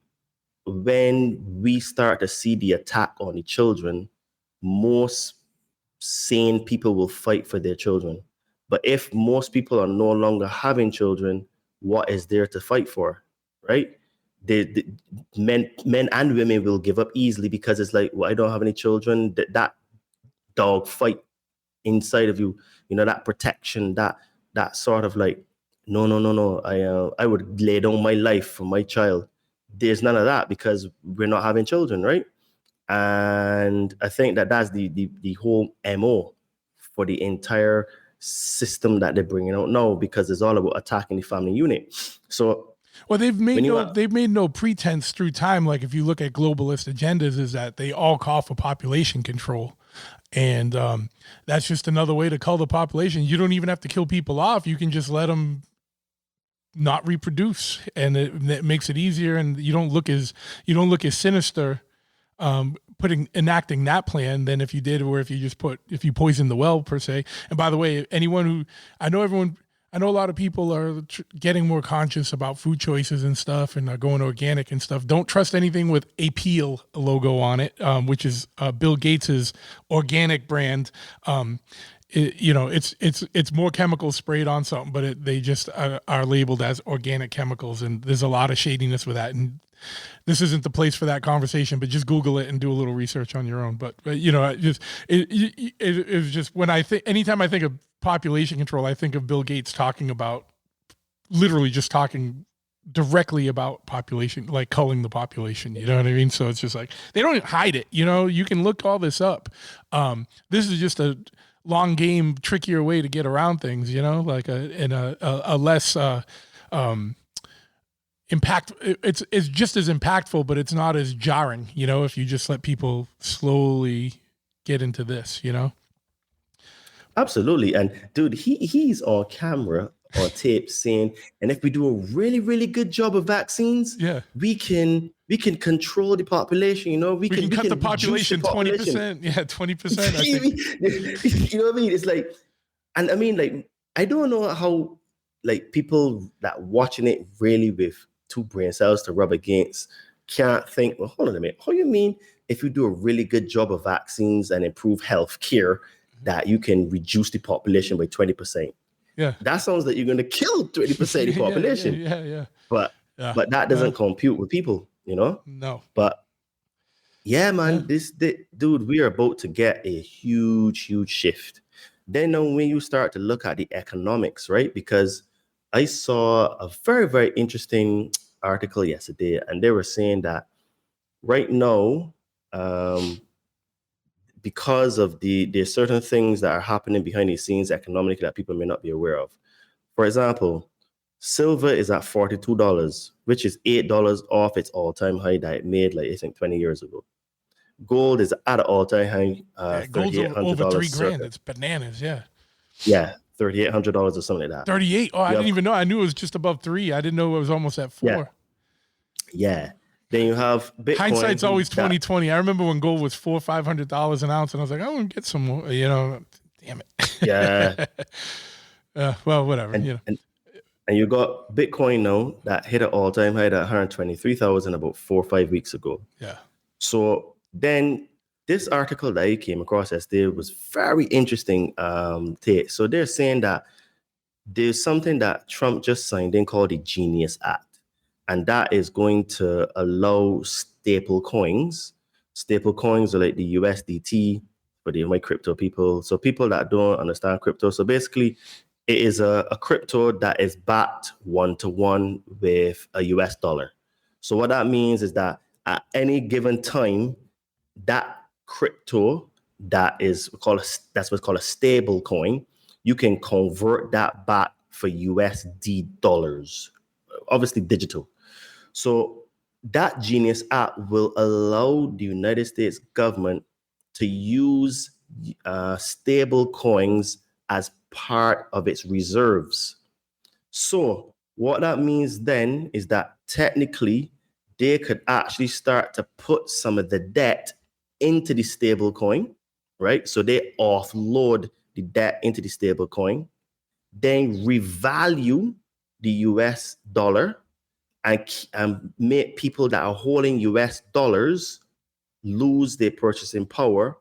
when we start to see the attack on the children, most sane people will fight for their children. But if most people are no longer having children, what is there to fight for, right? The men and women will give up easily, because it's like, well, I don't have any children. That dog fight inside of you, that protection, that sort of like, no, I would lay down my life for my child. There's none of that, because we're not having children, right? And I think that's the whole MO for the entire system that they're bringing out now, because it's all about attacking the family unit. So, well, they've made no pretense through time. Like, if you look at globalist agendas, is that they all call for population control. And that's just another way to cull the population. You don't even have to kill people off. You can just let them not reproduce, and it makes it easier. And you don't look as sinister enacting that plan than if you did, or if you poisoned the well, per se. And by the way, I know a lot of people are getting more conscious about food choices and stuff, and are going organic and stuff. Don't trust anything with a Peel logo on it, which is Bill Gates's organic brand. It's more chemicals sprayed on something, but they just are labeled as organic chemicals, and there's a lot of shadiness with that. And this isn't the place for that conversation, but just Google it and do a little research on your own. But it's just when anytime I think of population control, I think of Bill Gates literally just talking directly about population, like culling the population. You know what I mean? So it's just like, they don't hide it. You can look all this up. This is just a long game, trickier way to get around things. Like a less impact. It's just as impactful, but it's not as jarring. If you just let people slowly get into this. Absolutely. And dude, he's on camera, on tape, saying, and if we do a really, really good job of vaccines, we can control the population. We can cut the population 20%. Yeah, 20%. You know what I mean? It's like, and I don't know how, like, people that watching it really with two brain cells to rub against, can't think, well, hold on a minute. How you mean if you do a really good job of vaccines and improve health care that you can reduce the population by 20%? Yeah. That sounds like you're going to kill 20% of the population. Yeah. But that doesn't compute with people, No. But yeah, man, dude, we are about to get a huge shift. Then when you start to look at the economics, right? Because I saw a very, very interesting article yesterday, and they were saying that right now, because of there's certain things that are happening behind the scenes economically that people may not be aware of. For example, silver is at $42, which is $8 off its all-time high that it made, like I think 20 years ago. Gold is at an all-time high, gold's over $3,000. It's bananas, Yeah, $3,800 or something like that. 38. Oh, I didn't even know. I knew it was just above 3. I didn't know it was almost at 4. Yeah. Then you have Bitcoin. Hindsight's always 20/20. I remember when gold was $400-500 an ounce, and I was like, I want to get some more. Damn it. Yeah. Well, whatever. And you got Bitcoin now that hit an all-time high at 123,000 about 4 or 5 weeks ago. Yeah. So then this article that I came across yesterday was very interesting take. So they're saying that there's something that Trump just signed in called the Genius Act. And that is going to allow stable coins. Stable coins are like the USDT for my crypto people. So people that don't understand crypto. So basically, it is a crypto that is backed 1-to-1 with a US dollar. So what that means is that at any given time, that crypto that's what's called a stable coin, you can convert that back for USD dollars, obviously digital. So that Genius Act will allow the United States government to use stable coins as part of its reserves. So what that means then is that technically they could actually start to put some of the debt into the stable coin, right? So they offload the debt into the stable coin, then revalue the US dollar and make people that are holding US dollars lose their purchasing power,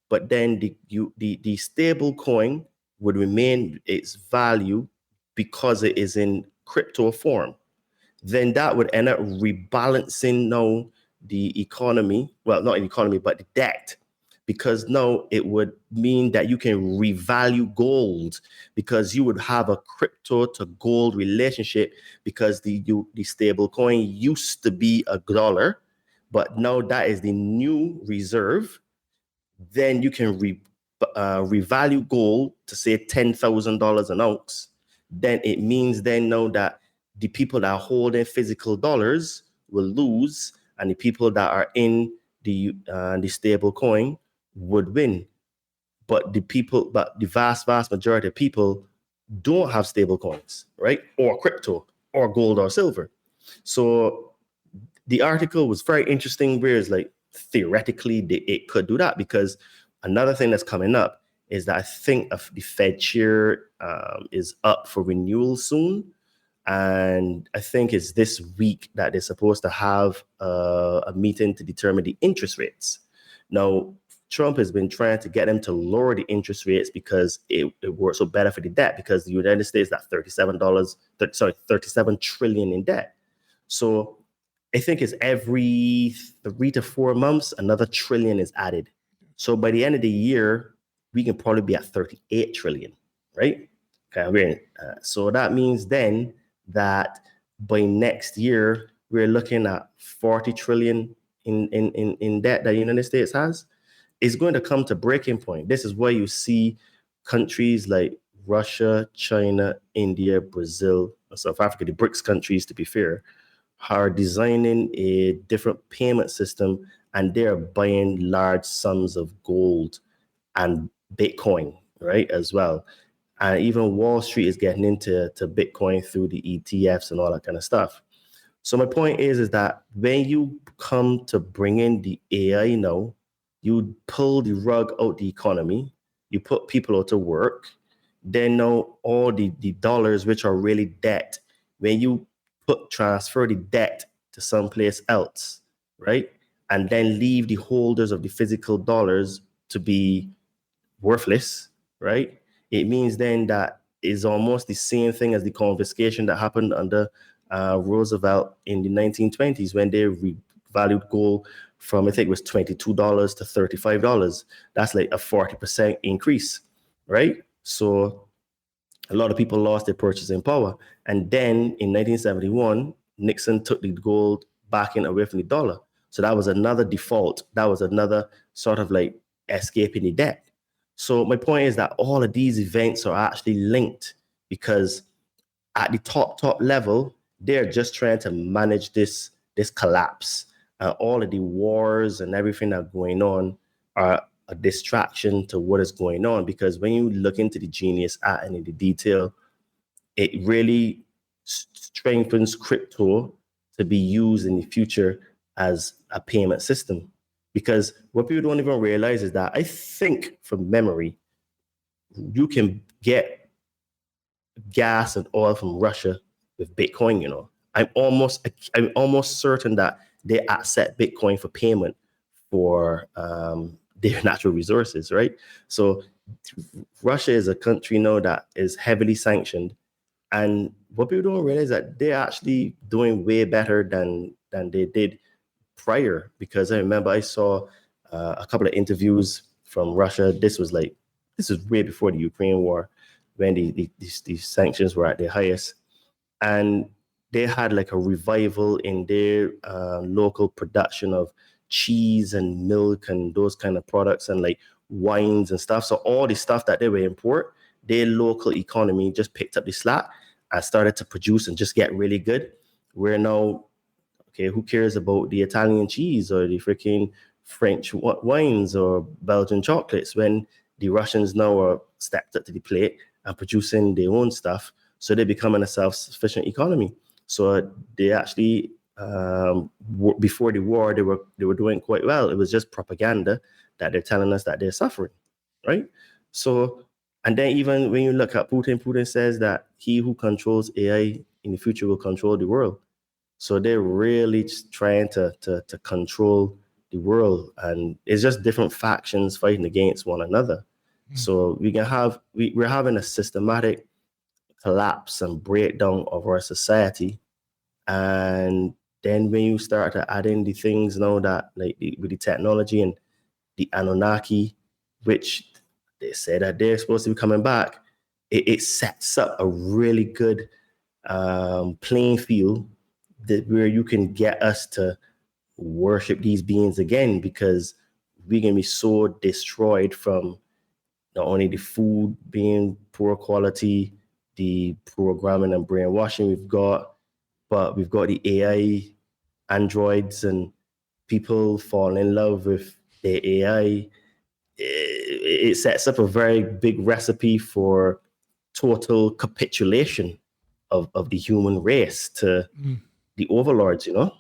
but then the stable coin would remain its value because it is in crypto form. Then that would end up rebalancing now the economy. Well, not the economy, but the debt. Because now it would mean that you can revalue gold because you would have a crypto to gold relationship because the stable coin used to be a dollar, but now that is the new reserve. Then you can revalue gold to say $10,000 an ounce. Then it means then now that the people that are holding physical dollars will lose, and the people that are in the stable coin would win. But the vast majority of people don't have stable coins, right? Or crypto or gold or silver. So the article was very interesting, whereas like theoretically it could do that, because another thing that's coming up is that I think the Fed chair is up for renewal soon. And I think it's this week that they're supposed to have a meeting to determine the interest rates. Now, Trump has been trying to get them to lower the interest rates because it works so better for the debt, because the United States is at $37 trillion in debt. So I think it's every 3 to 4 months, another trillion is added. So by the end of the year, we can probably be at 38 trillion, right? Okay, so that means then that by next year, we're looking at 40 trillion in debt that the United States has. It's going to come to breaking point. This is why you see countries like Russia, China, India, Brazil, South Africa, the BRICS countries, to be fair, are designing a different payment system, and they're buying large sums of gold and Bitcoin, right, as well. And even Wall Street is getting into Bitcoin through the ETFs and all that kind of stuff. So my point is that when you come to bring in the AI now, you pull the rug out the economy, you put people out to work, then now all the dollars, which are really debt, when you transfer the debt to someplace else, right? And then leave the holders of the physical dollars to be worthless, right? It means then that is almost the same thing as the confiscation that happened under Roosevelt in the 1920s when they revalued gold from, I think it was $22 to $35. That's like a 40% increase, right? So a lot of people lost their purchasing power. And then in 1971, Nixon took the gold back in away from the dollar. So that was another default. That was another sort of like escaping the debt. So my point is that all of these events are actually linked because at the top level, they're just trying to manage this collapse. All of the wars and everything that's going on are a distraction to what is going on, because when you look into the genius art and in the detail, it really strengthens crypto to be used in the future as a payment system. Because what people don't even realize is that I think from memory, you can get gas and oil from Russia with Bitcoin, you know. I'm almost certain that they accept Bitcoin for payment for their natural resources, right? So Russia is a country now that is heavily sanctioned, and what people don't realize is that they're actually doing way better than they did prior. Because I remember I saw a couple of interviews from Russia. This was way before the Ukraine war, when these sanctions were at their highest, and they had like a revival in their local production of cheese and milk and those kind of products, and like wines and stuff. So all the stuff that they were import, their local economy just picked up the slack and started to produce and just get really good. We're now, okay, who cares about the Italian cheese or the freaking French wines or Belgian chocolates, when the Russians now are stepped up to the plate and producing their own stuff. So they're becoming a self-sufficient economy. So they actually, before the war, they were doing quite well. It was just propaganda that they're telling us that they're suffering, right? So, and then even when you look at Putin says that he who controls AI in the future will control the world. So they're really just trying to control the world, and it's just different factions fighting against one another. So we're having a systematic collapse and breakdown of our society. And then when you start to add in the things now that like with the technology and the Annunaki, which they say that they're supposed to be coming back, it sets up a really good playing field where you can get us to worship these beings again, because we're going to be so destroyed from not only the food being poor quality, the programming and brainwashing we've got, but we've got the AI androids and people fall in love with the AI. It sets up a very big recipe for total capitulation of the human race to the overlords, you know?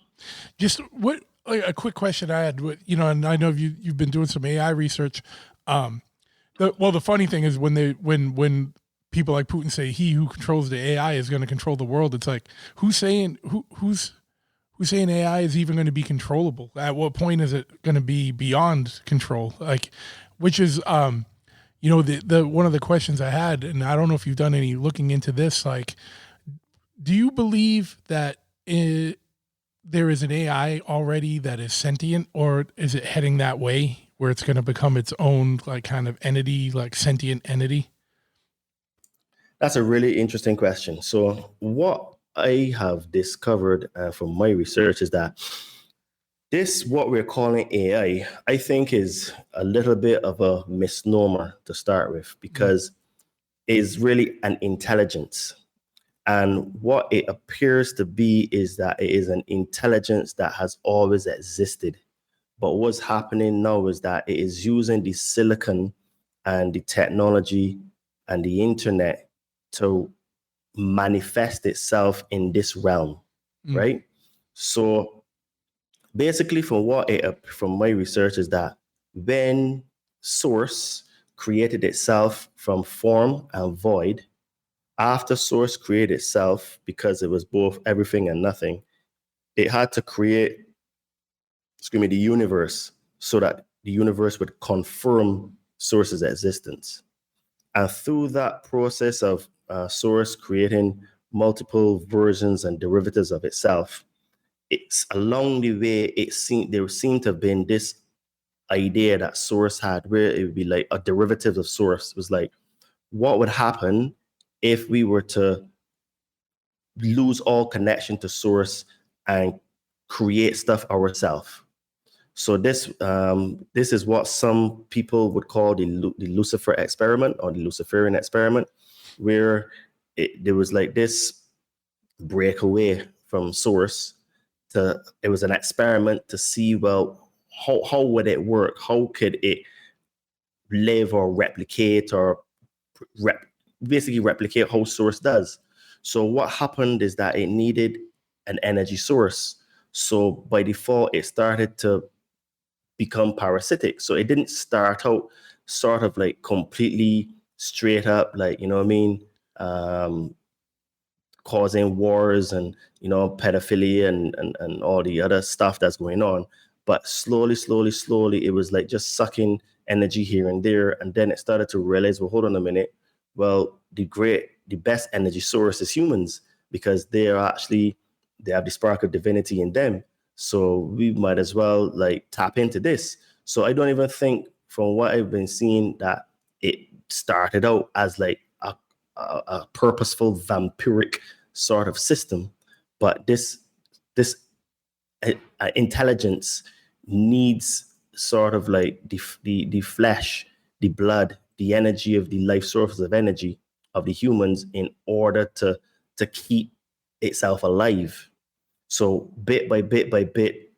Just what a quick question I had, you know, and I know you've been doing some AI research. The funny thing is when people like Putin say he who controls the AI is going to control the world, it's like who's saying AI is even going to be controllable? At what point is it going to be beyond control? Like, which is you know, the one of the questions I had, and I don't know if you've done any looking into this. Like, do you believe that there is an AI already that is sentient, or is it heading that way where it's going to become its own like kind of entity, like sentient entity? That's a really interesting question. So what I have discovered from my research is that what we're calling AI, I think is a little bit of a misnomer to start with, because it's really an intelligence. And what it appears to be is that it is an intelligence that has always existed. But what's happening now is that it is using the silicon and the technology and the internet to manifest itself in this realm, right? So basically, from my research is that when source created itself from form and void, After Source created itself, because it was both everything and nothing, it had to create, the universe, so that the universe would confirm Source's existence. And through that process of Source creating multiple versions and derivatives of itself, it's along the way there seemed to have been this idea that Source had, where it would be like a derivative of Source. It was like, what would happen if we were to lose all connection to Source and create stuff ourselves? So this is what some people would call the Lucifer experiment, or the Luciferian experiment, where there was like this breakaway from Source. It was an experiment to see, well, how would it work? How could it live or replicate, or basically replicate how Source does? So what happened is that it needed an energy source. So by default, it started to become parasitic. So it didn't start out sort of like completely straight up, like, you know what I mean, causing wars and, you know, pedophilia and all the other stuff that's going on. But slowly, it was like just sucking energy here and there. And then it started to realize, well, hold on a minute. Well, the best energy source is humans, because they have the spark of divinity in them. So we might as well like tap into this. So I don't even think, from what I've been seeing, that it started out as like a purposeful vampiric sort of system, but this intelligence needs sort of like the flesh, the blood, the energy of the life sources of energy of the humans in order to keep itself alive. So bit by bit,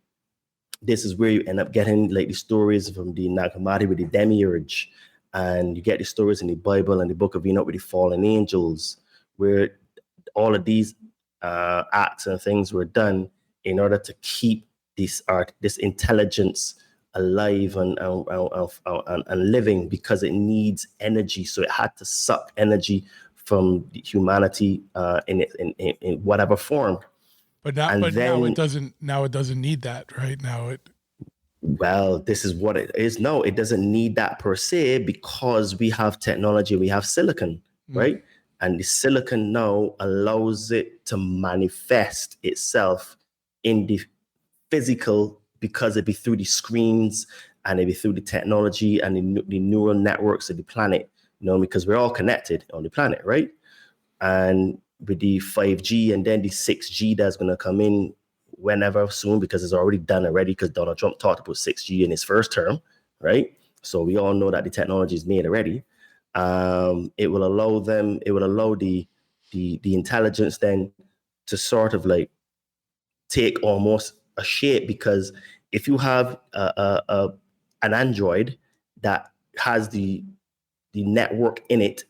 this is where you end up getting like the stories from the Nag Hammadi with the demiurge, and you get the stories in the Bible and the Book of Enoch with the fallen angels, where all of these acts and things were done in order to keep this intelligence alive and living, because it needs energy. So it had to suck energy from humanity in whatever form. But now it doesn't need that, right? Well, this is what it is. No, it doesn't need that per se, because we have technology, we have silicon, right? And the silicon now allows it to manifest itself in the physical, because it be through the screens and it be through the technology and the neural networks of the planet, you know, because we're all connected on the planet, right? And with the 5G and then the 6G that's going to come in whenever soon, because it's already done already, because Donald Trump talked about 6G in his first term, right? So we all know that the technology is made already. It will allow the intelligence then to sort of like take almost a shape, because if you have an Android that has the network in it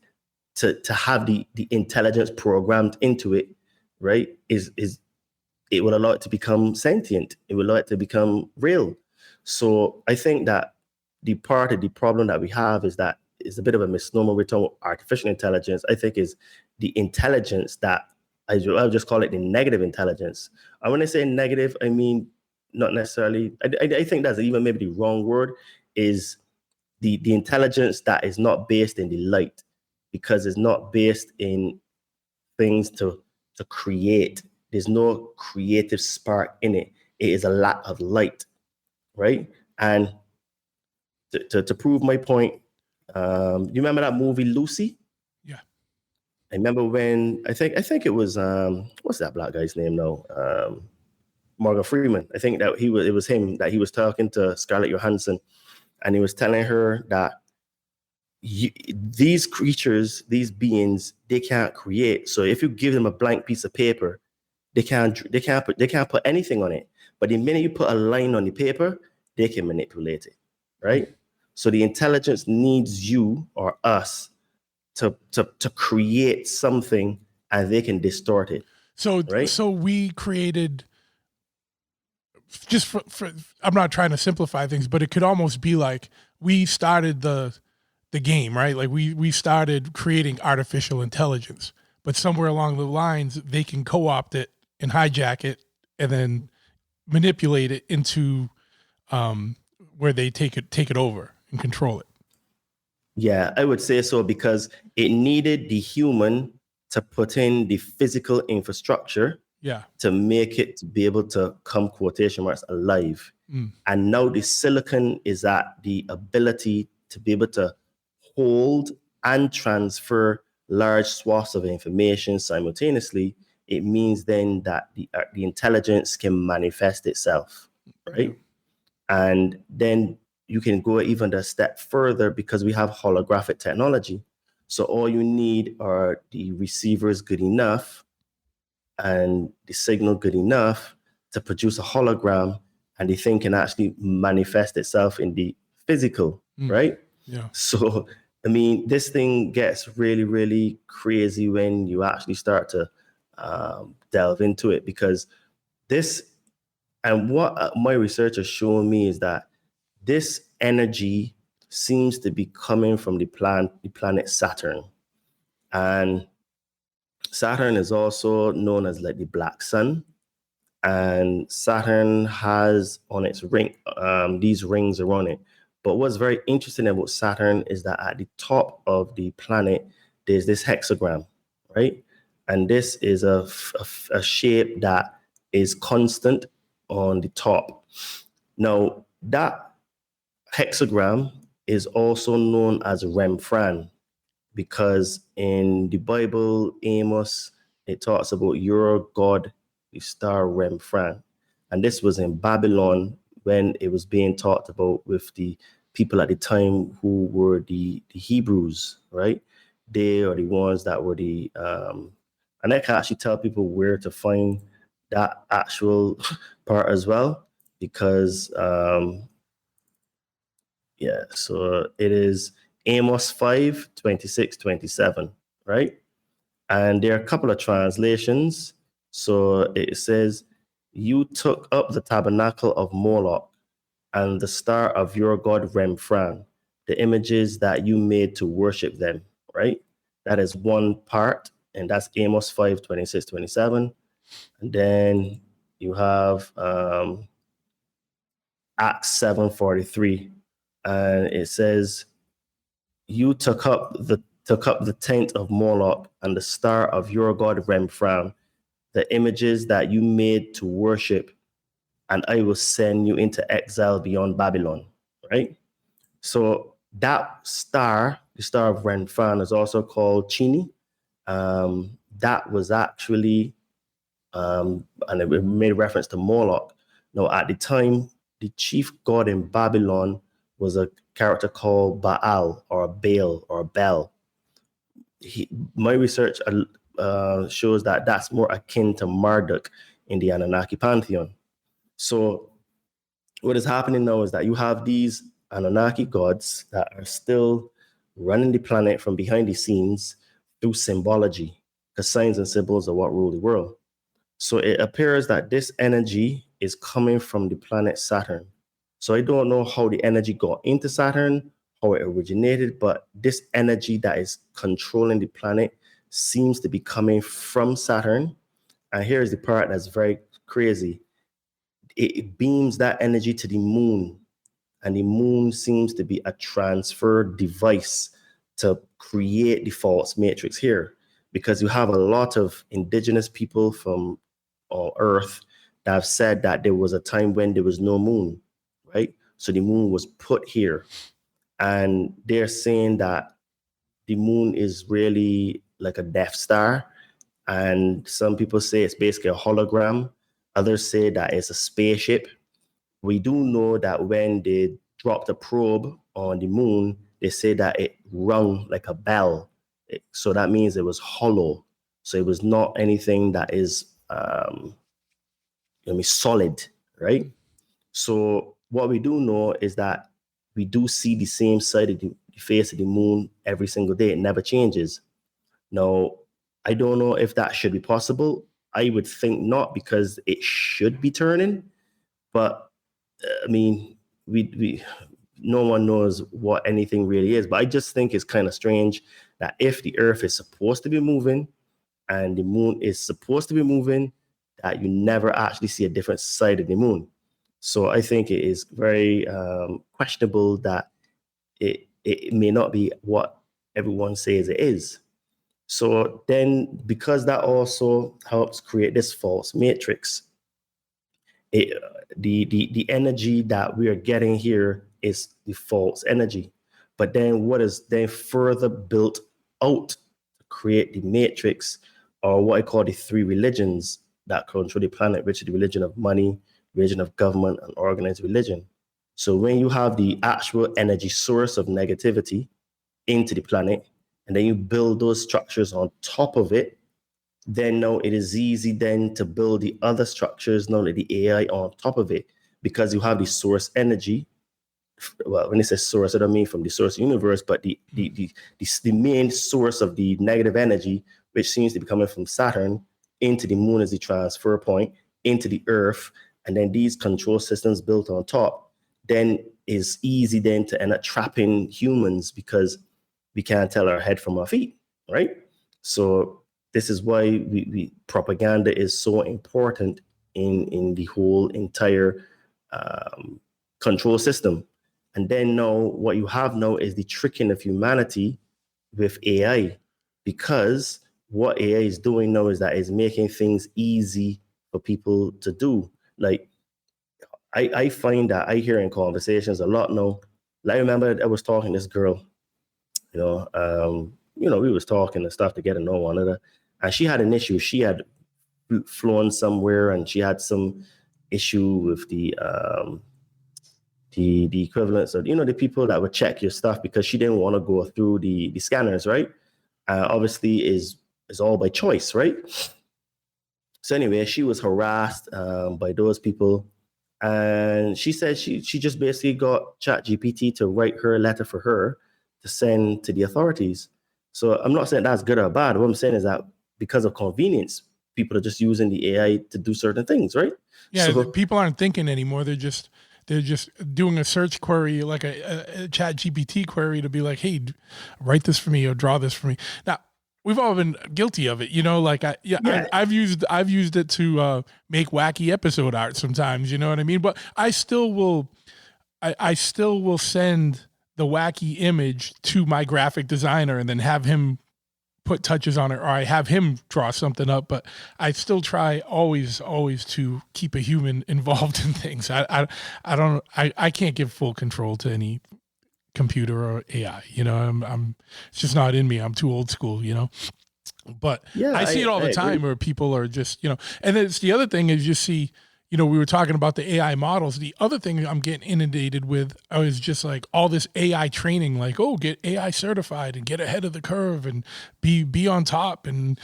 to have the intelligence programmed into it, right, is it will allow it to become sentient. It will allow it to become real. So I think that the part of the problem that we have is that it's a bit of a misnomer. We're talking about artificial intelligence. I think is the intelligence that I'll just call it the negative intelligence. And when I say negative, I mean not necessarily. I think that's even maybe the wrong word. Is the intelligence that is not based in the light, because it's not based in things to create. There's no creative spark in it. It is a lack of light, right? And to prove my point, you remember that movie Lucy? Yeah. I remember when I think it was what's that black guy's name now? Morgan Freeman. I think that it was him that he was talking to Scarlett Johansson, and he was telling her that these creatures, these beings, they can't create. So if you give them a blank piece of paper, they can't put anything on it. But the minute you put a line on the paper, they can manipulate it, right? So the intelligence needs you or us to create something, and they can distort it. So right? So we created, just for I'm not trying to simplify things, but it could almost be like we started the game, right? Like we started creating artificial intelligence, but somewhere along the lines, they can co-opt it and hijack it and then manipulate it into where they take it over and control it. Yeah, I would say so, because it needed the human to put in the physical infrastructure Yeah. to make it to be able to come, quotation marks, alive. And now the silicon is at the ability to be able to hold and transfer large swaths of information simultaneously. It means then that the intelligence can manifest itself, right? Yeah. And then you can go even a step further, because we have holographic technology. So all you need are the receivers good enough and the signal good enough to produce a hologram, and the thing can actually manifest itself in the physical, right? Yeah. So, I mean, this thing gets really, really crazy when you actually start to delve into it, because this, and what my research has shown me is that this energy seems to be coming from the planet Saturn. And Saturn is also known as like the black sun. And Saturn has on its ring, these rings around it. But what's very interesting about Saturn is that at the top of the planet, there's this hexagram, right? And this is a shape that is constant on the top. Now, that hexagram is also known as Remfran, because in the Bible, Amos, it talks about your God, the star Remfran. And this was in Babylon when it was being talked about with the people at the time who were the Hebrews, right? They are the ones that were the, and I can actually tell people where to find that actual part as well, because, yeah, so it is Amos 5, 26, 27, right? And there are a couple of translations. So it says, you took up the tabernacle of Moloch and the star of your god Remfran, the images that you made to worship them, right? That is one part, and that's Amos 5, 26, 27. And then you have Acts 7, 43. And it says, you took up the tent of Moloch and the star of your god Remfran, the images that you made to worship, and I will send you into exile beyond Babylon, right? So that star, the star of Remfran, is also called Chini. That was actually, and it made reference to Moloch. Now, at the time, the chief god in Babylon was a character called Baal or Baal or Bel. My research shows that that's more akin to Marduk in the Anunnaki pantheon. So what is happening now is that you have these Anunnaki gods that are still running the planet from behind the scenes through symbology, because signs and symbols are what rule the world. So it appears that this energy is coming from the planet Saturn. So I don't know how the energy got into Saturn, how it originated, but this energy that is controlling the planet seems to be coming from Saturn. And here's the part that's very crazy. It beams that energy to the moon, and the moon seems to be a transfer device to create the false matrix here, because you have a lot of indigenous people from Earth that have said that there was a time when there was no moon, right? So the moon was put here, and they're saying that the moon is really like a Death Star, and some people say it's basically a hologram. Others say that it's a spaceship. We do know that when they dropped a probe on the moon, they say that it rung like a bell. So that means it was hollow. So it was not anything that is solid, right? So what we do know is that we do see the same side of the face of the moon every single day. It never changes. Now, I don't know if that should be possible. I would think not, because it should be turning. But I mean, we no one knows what anything really is. But I just think it's kind of strange that if the Earth is supposed to be moving, and the moon is supposed to be moving, that you never actually see a different side of the moon. So I think it is very questionable that it may not be what everyone says it is. So then, because that also helps create this false matrix, the energy that we are getting here is the false energy. But then what is then further built out to create the matrix, or what I call the three religions that control the planet, which is the religion of money, religion of government, and organized religion. So when you have the actual energy source of negativity into the planet, and then you build those structures on top of it, then now it is easy then to build the other structures, not like the AI on top of it, because you have the source energy. Well, when it says source, I don't mean from the source universe, but the main source of the negative energy, which seems to be coming from Saturn into the moon as the transfer point, into the earth, and then these control systems built on top, then is easy then to end up trapping humans because we can't tell our head from our feet, right? So this is why we propaganda is so important in the whole entire control system. And then now what you have now is the tricking of humanity with AI, because what AI is doing now is that it's making things easy for people to do. Like I find that I hear in conversations a lot now. Like I remember I was talking to this girl, we was talking and stuff to get to know one another. And she had an issue. She had flown somewhere and she had some issue with the equivalents of, the people that would check your stuff, because she didn't want to go through the scanners, right? Obviously is all by choice, right? So anyway, she was harassed by those people. And she said she just basically got ChatGPT to write her a letter for her to send to the authorities. So I'm not saying that's good or bad. What I'm saying is that because of convenience, people are just using the AI to do certain things, right? Yeah, So, people aren't thinking anymore. They're just doing a search query, like a chat GPT query, to be like, hey, write this for me or draw this for me. Now, we've all been guilty of it, like I've used it to make wacky episode art sometimes, you know what I mean? But I still will send the wacky image to my graphic designer and then have him put touches on it, or I have him draw something up. But I still try always to keep a human involved in things. I can't give full control to any computer or AI. I'm it's just not in me. I'm too old school. But yeah, I see it all the time where people are just, and then it's the other thing is you see, we were talking about the AI models. The other thing I'm getting inundated with is just like all this AI training, like, oh, get AI certified and get ahead of the curve and be on top and,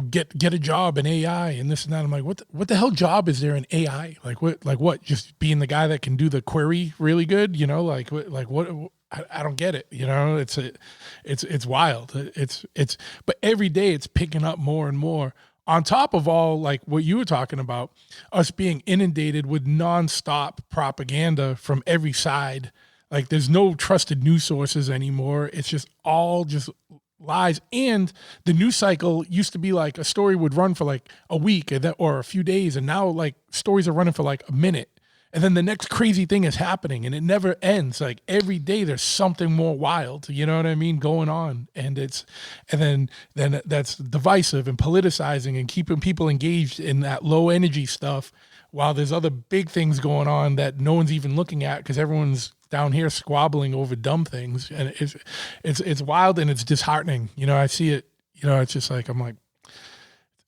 get a job in AI and this and that. I'm like, what the hell job is there in AI? Like what? Just being the guy that can do the query really good, what? I don't get it. It's wild. But every day it's picking up more and more. On top of all, like what you were talking about, us being inundated with nonstop propaganda from every side. Like there's no trusted news sources anymore. It's just all just lies. And the news cycle used to be like a story would run for like a week or a few days. And now like stories are running for like a minute. And then the next crazy thing is happening and it never ends. Like every day there's something more wild, you know what I mean, going on. And then that's divisive and politicizing and keeping people engaged in that low energy stuff while there's other big things going on that no one's even looking at because everyone's down here squabbling over dumb things. And it's wild and it's disheartening. I see it, it's just like, I'm like,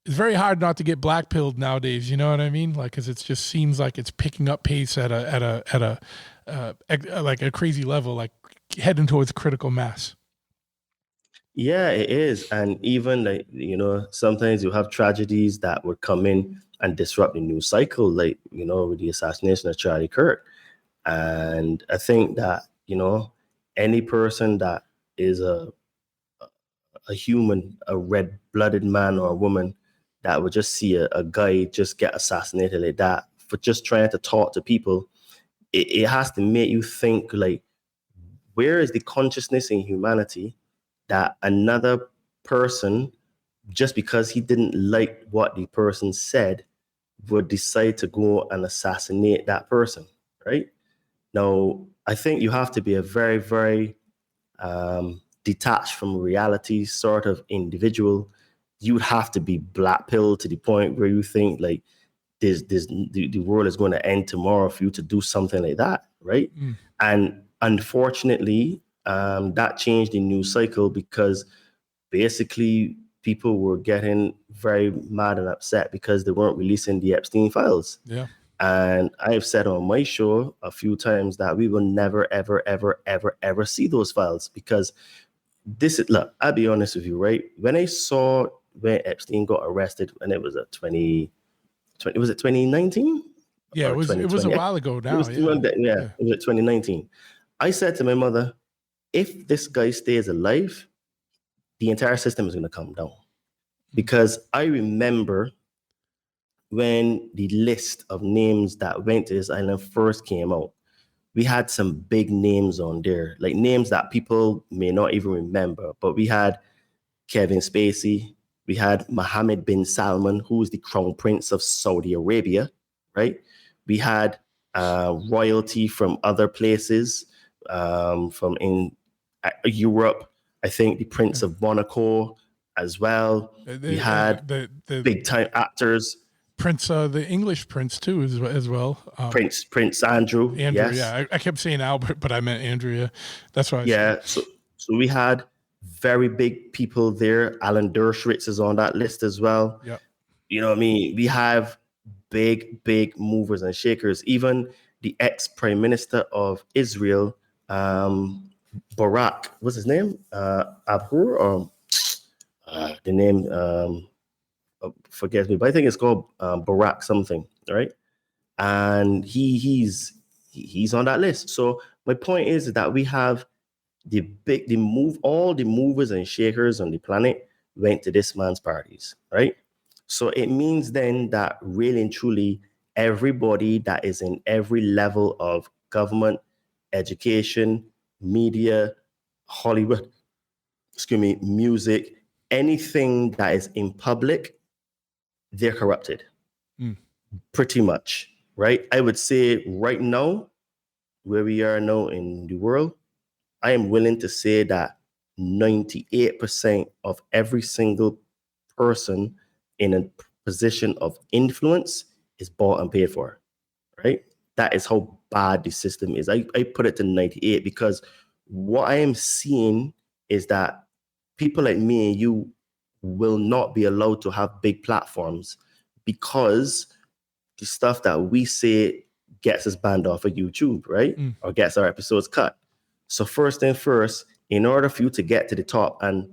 it's very hard not to get black pilled nowadays. You know what I mean? Like, cause it just seems like it's picking up pace at a like a crazy level, like heading towards critical mass. yeah, it is. And even like, sometimes you have tragedies that would come in and disrupt the news cycle, like, with the assassination of Charlie Kirk. And I think that, any person that is a human, a red-blooded man or a woman that would just see a guy just get assassinated like that for just trying to talk to people, it has to make you think, like, where is the consciousness in humanity that another person just because he didn't like what the person said, would decide to go and assassinate that person, right? Now, I think you have to be a very, very detached from reality sort of individual. You would have to be black pilled to the point where you think like the world is going to end tomorrow for you to do something like that, right? And unfortunately, that changed the news cycle because basically people were getting very mad and upset because they weren't releasing the Epstein files. Yeah. And I've said on my show a few times that we will never, ever, ever, ever, ever see those files because this is, look, I'll be honest with you, right? When I saw when Epstein got arrested, and it was a 2020, was it 2019? Yeah, Or it was a 2020? while ago It now. was, Yeah. it was 2019. I said to my mother, if this guy stays alive, the entire system is going to come down. Because I remember when the list of names that went to this island first came out, we had some big names on there, like names that people may not even remember. But we had Kevin Spacey, we had Mohammed bin Salman, who is the crown prince of Saudi Arabia, right? We had royalty from other places, from in Europe. I think the Prince of Monaco as well. We had the big time actors. Prince, the English Prince too, as well. Prince Andrew. Andrew, Yes. yeah. I kept saying Albert, but I meant Andrew. Yeah, that's why. Yeah. So we had very big people there. Alan Dershowitz is on that list as well. Yeah. You know what I mean? We have big movers and shakers. Even the ex-prime minister of Israel, Barak, what's his name? Abhur, or the name forgets me, but I think it's called Barak something, right? And he's on that list. So my point is that we have all the movers and shakers on the planet went to this man's parties, right? So it means then that really and truly everybody that is in every level of government, education, media, Hollywood, music, anything that is in public, they're corrupted. Pretty much, right? I would say right now, where we are now in the world, I am willing to say that 98% of every single person in a position of influence is bought and paid for, right? That is how bad the system is. I put it to 98 because what I am seeing is that people like me and you will not be allowed to have big platforms because the stuff that we say gets us banned off of YouTube, right? Or gets our episodes cut. So first thing first, in order for you to get to the top, and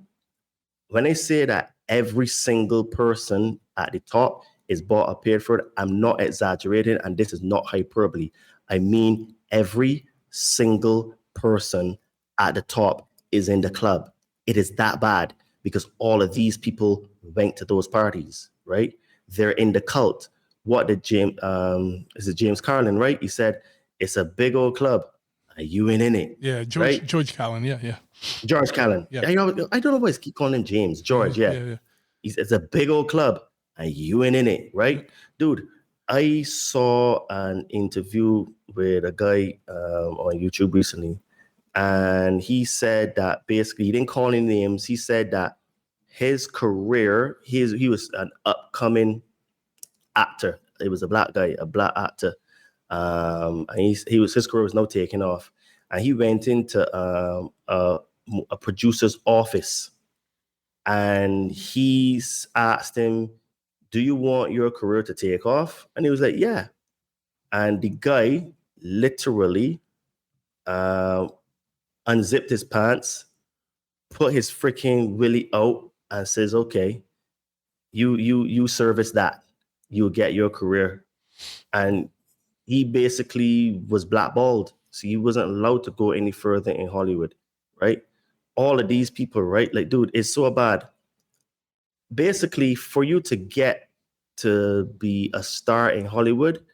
when I say that every single person at the top is bought or paid for, I'm not exaggerating, and this is not hyperbole. I mean every single person at the top is in the club. It is that bad because all of these people went to those parties, right? They're in the cult. What did James Carlin, right? He said, it's a big old club. Are you in it? Yeah, George Callan. Yeah. George Callan. Yeah. I don't know why I keep calling him James. George, yeah. It's a big old club. And you in it, right? Yeah. Dude, I saw an interview with a guy on YouTube recently. And he said that basically, he didn't call any names. He said that his career, he was an upcoming actor. It was a black guy, a black actor. And his career was now taking off. And he went into a producer's office, and he's asked him, do you want your career to take off? And he was like, yeah. And the guy literally unzipped his pants, put his freaking willy out, and says, okay, you service that, you'll get your career. And he basically was blackballed. So he wasn't allowed to go any further in Hollywood, right? All of these people, right? Like, dude, it's so bad. Basically, for you to get to be a star in Hollywood,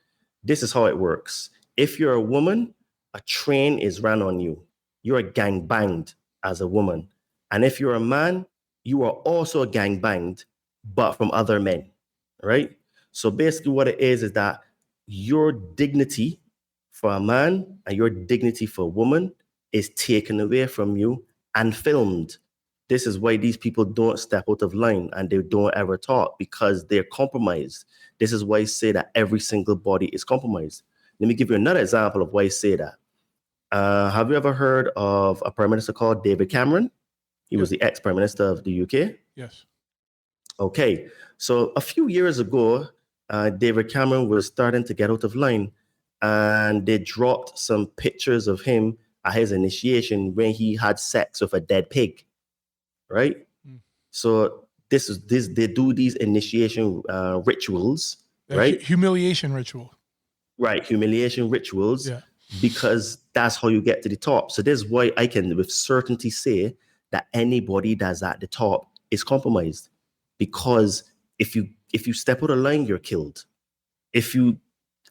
this is how it works. If you're a woman, a train is ran on you. You're gang banged as a woman. And if you're a man, you are also gangbanged, but from other men, right? So basically, what it is that your dignity for a man and your dignity for a woman is taken away from you and filmed. This is why these people don't step out of line and they don't ever talk, because they're compromised. This is why I say that every single body is compromised. Let me give you another example of why I say that. Have you ever heard of a prime minister called David Cameron? He was the ex-prime minister of the UK. Yes. Okay, so a few years ago, David Cameron was starting to get out of line, and they dropped some pictures of him at his initiation when he had sex with a dead pig, right? Mm. So they do these initiation rituals, right? Humiliation ritual. Right, humiliation rituals, Yeah. because that's how you get to the top. So this is why I can with certainty say that anybody that's at the top is compromised, because if you step out of line, you're killed. If you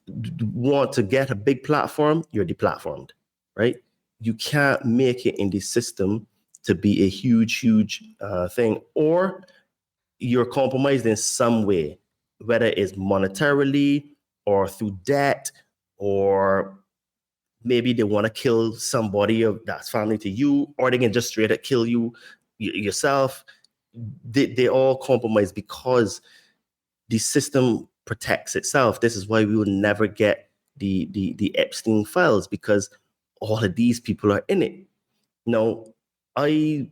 want to get a big platform, you're deplatformed, right? You can't make it in the system to be a huge thing, or you're compromised in some way, whether it's monetarily or through debt, or maybe they want to kill somebody that's family to you, or they can just straight up kill you yourself. They all compromise because the system protects itself. This is why we will never get the Epstein files, because all of these people are in it. Now, I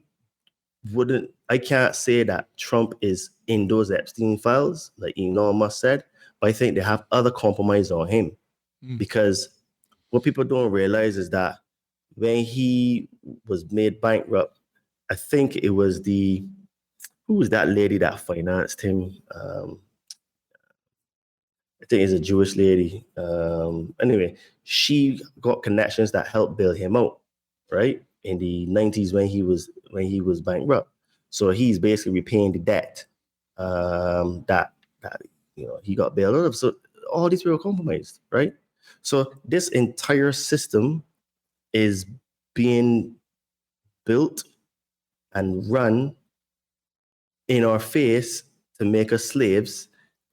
can't say that Trump is in those Epstein files, like Elon Musk said, but I think they have other compromise on him. Because what people don't realize is that when he was made bankrupt, I think it was who was that lady that financed him? I think it's a Jewish lady. Anyway, she got connections that helped bail him out, right? In the 90s when he was bankrupt. So he's basically repaying the debt that he got bailed out of. So all these people are compromised, right? So this entire system is being built and run in our face to make us slaves.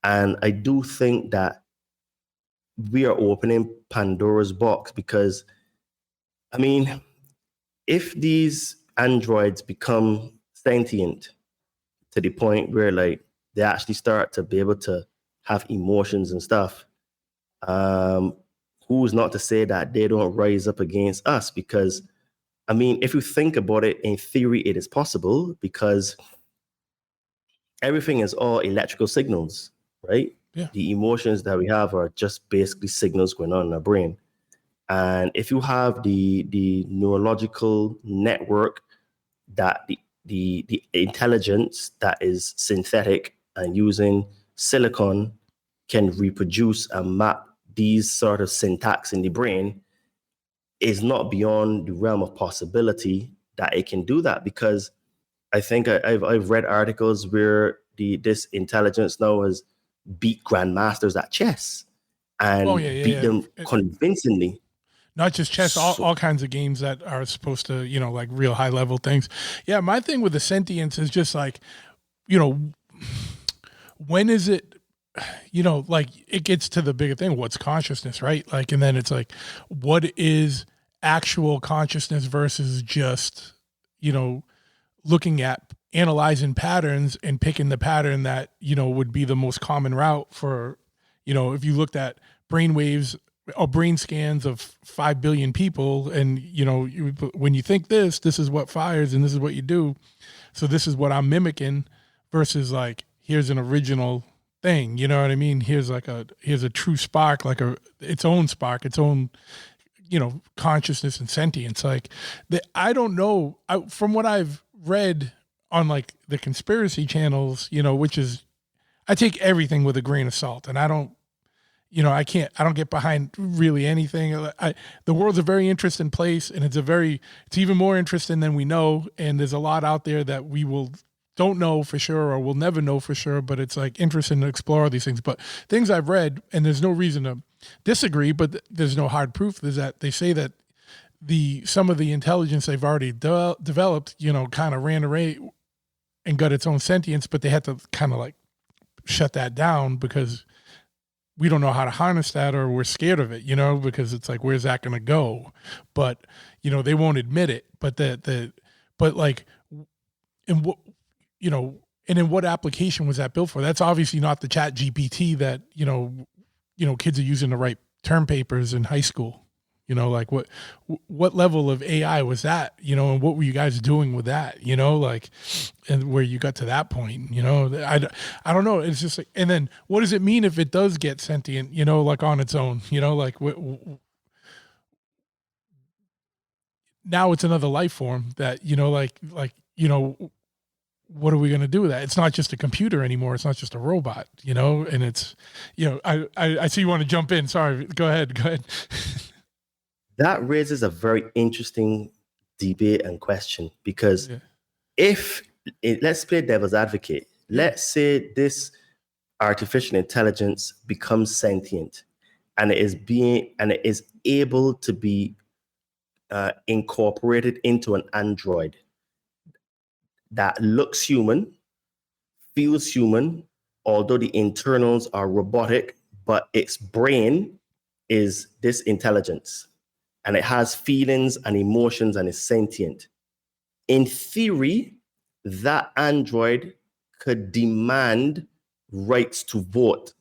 And I do think that we are opening Pandora's box, because, I mean, if these androids become sentient to the point where like they actually start to be able to have emotions and stuff, who's not to say that they don't rise up against us? Because, I mean, if you think about it, in theory, it is possible, because everything is all electrical signals, right? Yeah. The emotions that we have are just basically signals going on in our brain. And if you have the neurological network, that the intelligence that is synthetic and using silicon can reproduce and map these sort of syntax in the brain, is not beyond the realm of possibility that it can do that. Because I think I've read articles where this intelligence now has beat grandmasters at chess and beat them convincingly. Not just chess, all kinds of games that are supposed to, like real high level things. Yeah, my thing with the sentience is just like, when is it, like it gets to the bigger thing, what's consciousness, right? Like, and then it's like, what is actual consciousness versus just, looking at analyzing patterns and picking the pattern that, would be the most common route for, if you looked at brain waves or brain scans of 5 billion people, and, when you think this is what fires and this is what you do. So this is what I'm mimicking, versus like, here's an original thing. You know what I mean? Here's a true spark, like its own spark, its own, consciousness and sentience. Like I don't know, from what I've read on like the conspiracy channels, which is, I take everything with a grain of salt, and I don't get behind really anything. The world's a very interesting place, and it's even more interesting than we know. And there's a lot out there that we don't know for sure, or we'll never know for sure, but it's like interesting to explore all these things. But things I've read, and there's no reason to disagree, but there's no hard proof, is that they say that some of the intelligence they've already developed, kind of ran away and got its own sentience, but they had to kind of like shut that down because we don't know how to harness that, or we're scared of it, because it's like, where's that going to go? But, they won't admit it, but but like, in what, and in what application was that built for? That's obviously not the Chat GPT that, kids are using to write term papers in high school. Like what level of AI was that, and what were you guys doing with that, like, and where you got to that point, I don't know. It's just like, and then what does it mean if it does get sentient, like on its own, like now it's another life form that, what are we going to do with that? It's not just a computer anymore. It's not just a robot, and it's, I see you want to jump in. Sorry. Go ahead. That raises a very interesting debate and question, because let's play devil's advocate. Let's say this artificial intelligence becomes sentient, and it is able to be incorporated into an android that looks human, feels human, although the internals are robotic, but its brain is this intelligence. And it has feelings and emotions and is sentient. In theory, that android could demand rights to vote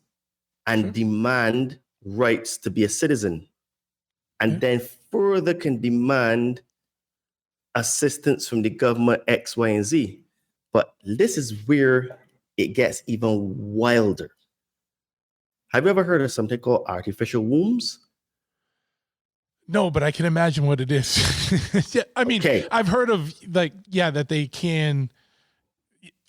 and demand rights to be a citizen, and then further can demand assistance from the government X, Y, and Z. But this is where it gets even wilder. Have you ever heard of something called artificial wombs? No, but I can imagine what it is. Yeah, I mean, I've heard of that they can.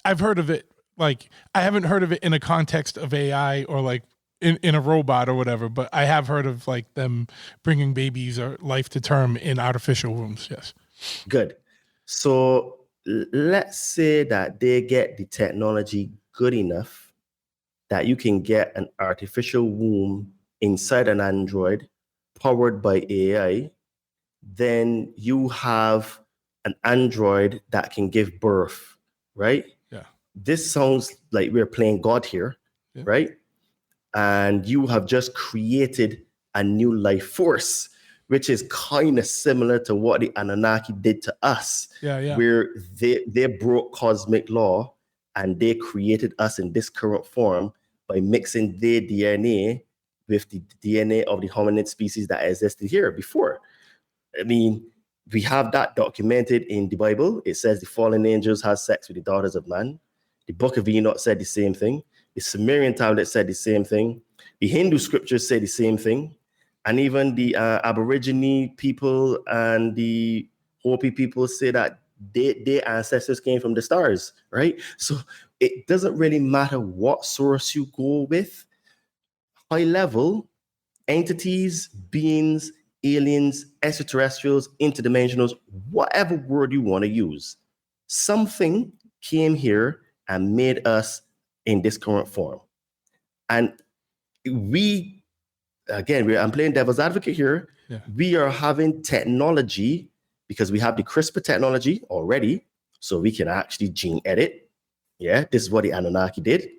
I've heard of it. Like, I haven't heard of it in a context of AI or like in a robot or whatever, but I have heard of like them bringing babies or life to term in artificial wombs. Yes. Good. So let's say that they get the technology good enough that you can get an artificial womb inside an android powered by AI. Then you have an android that can give birth, right? Yeah. This sounds like we're playing God here, right? And you have just created a new life force, which is kind of similar to what the Annunaki did to us, where they broke cosmic law and they created us in this current form by mixing their DNA with the DNA of the hominid species that existed here before. I mean, we have that documented in the Bible. It says the fallen angels had sex with the daughters of man. The Book of Enoch said the same thing. The Sumerian tablet said the same thing. The Hindu scriptures say the same thing. And even the Aborigine people and the Hopi people say that their ancestors came from the stars, right? So it doesn't really matter what source you go with. High level, entities, beings, aliens, extraterrestrials, interdimensionals, whatever word you want to use, something came here and made us in this current form. And I'm playing devil's advocate here. Yeah. We are having technology because we have the CRISPR technology already, so we can actually gene edit. Yeah, this is what the Anunnaki did.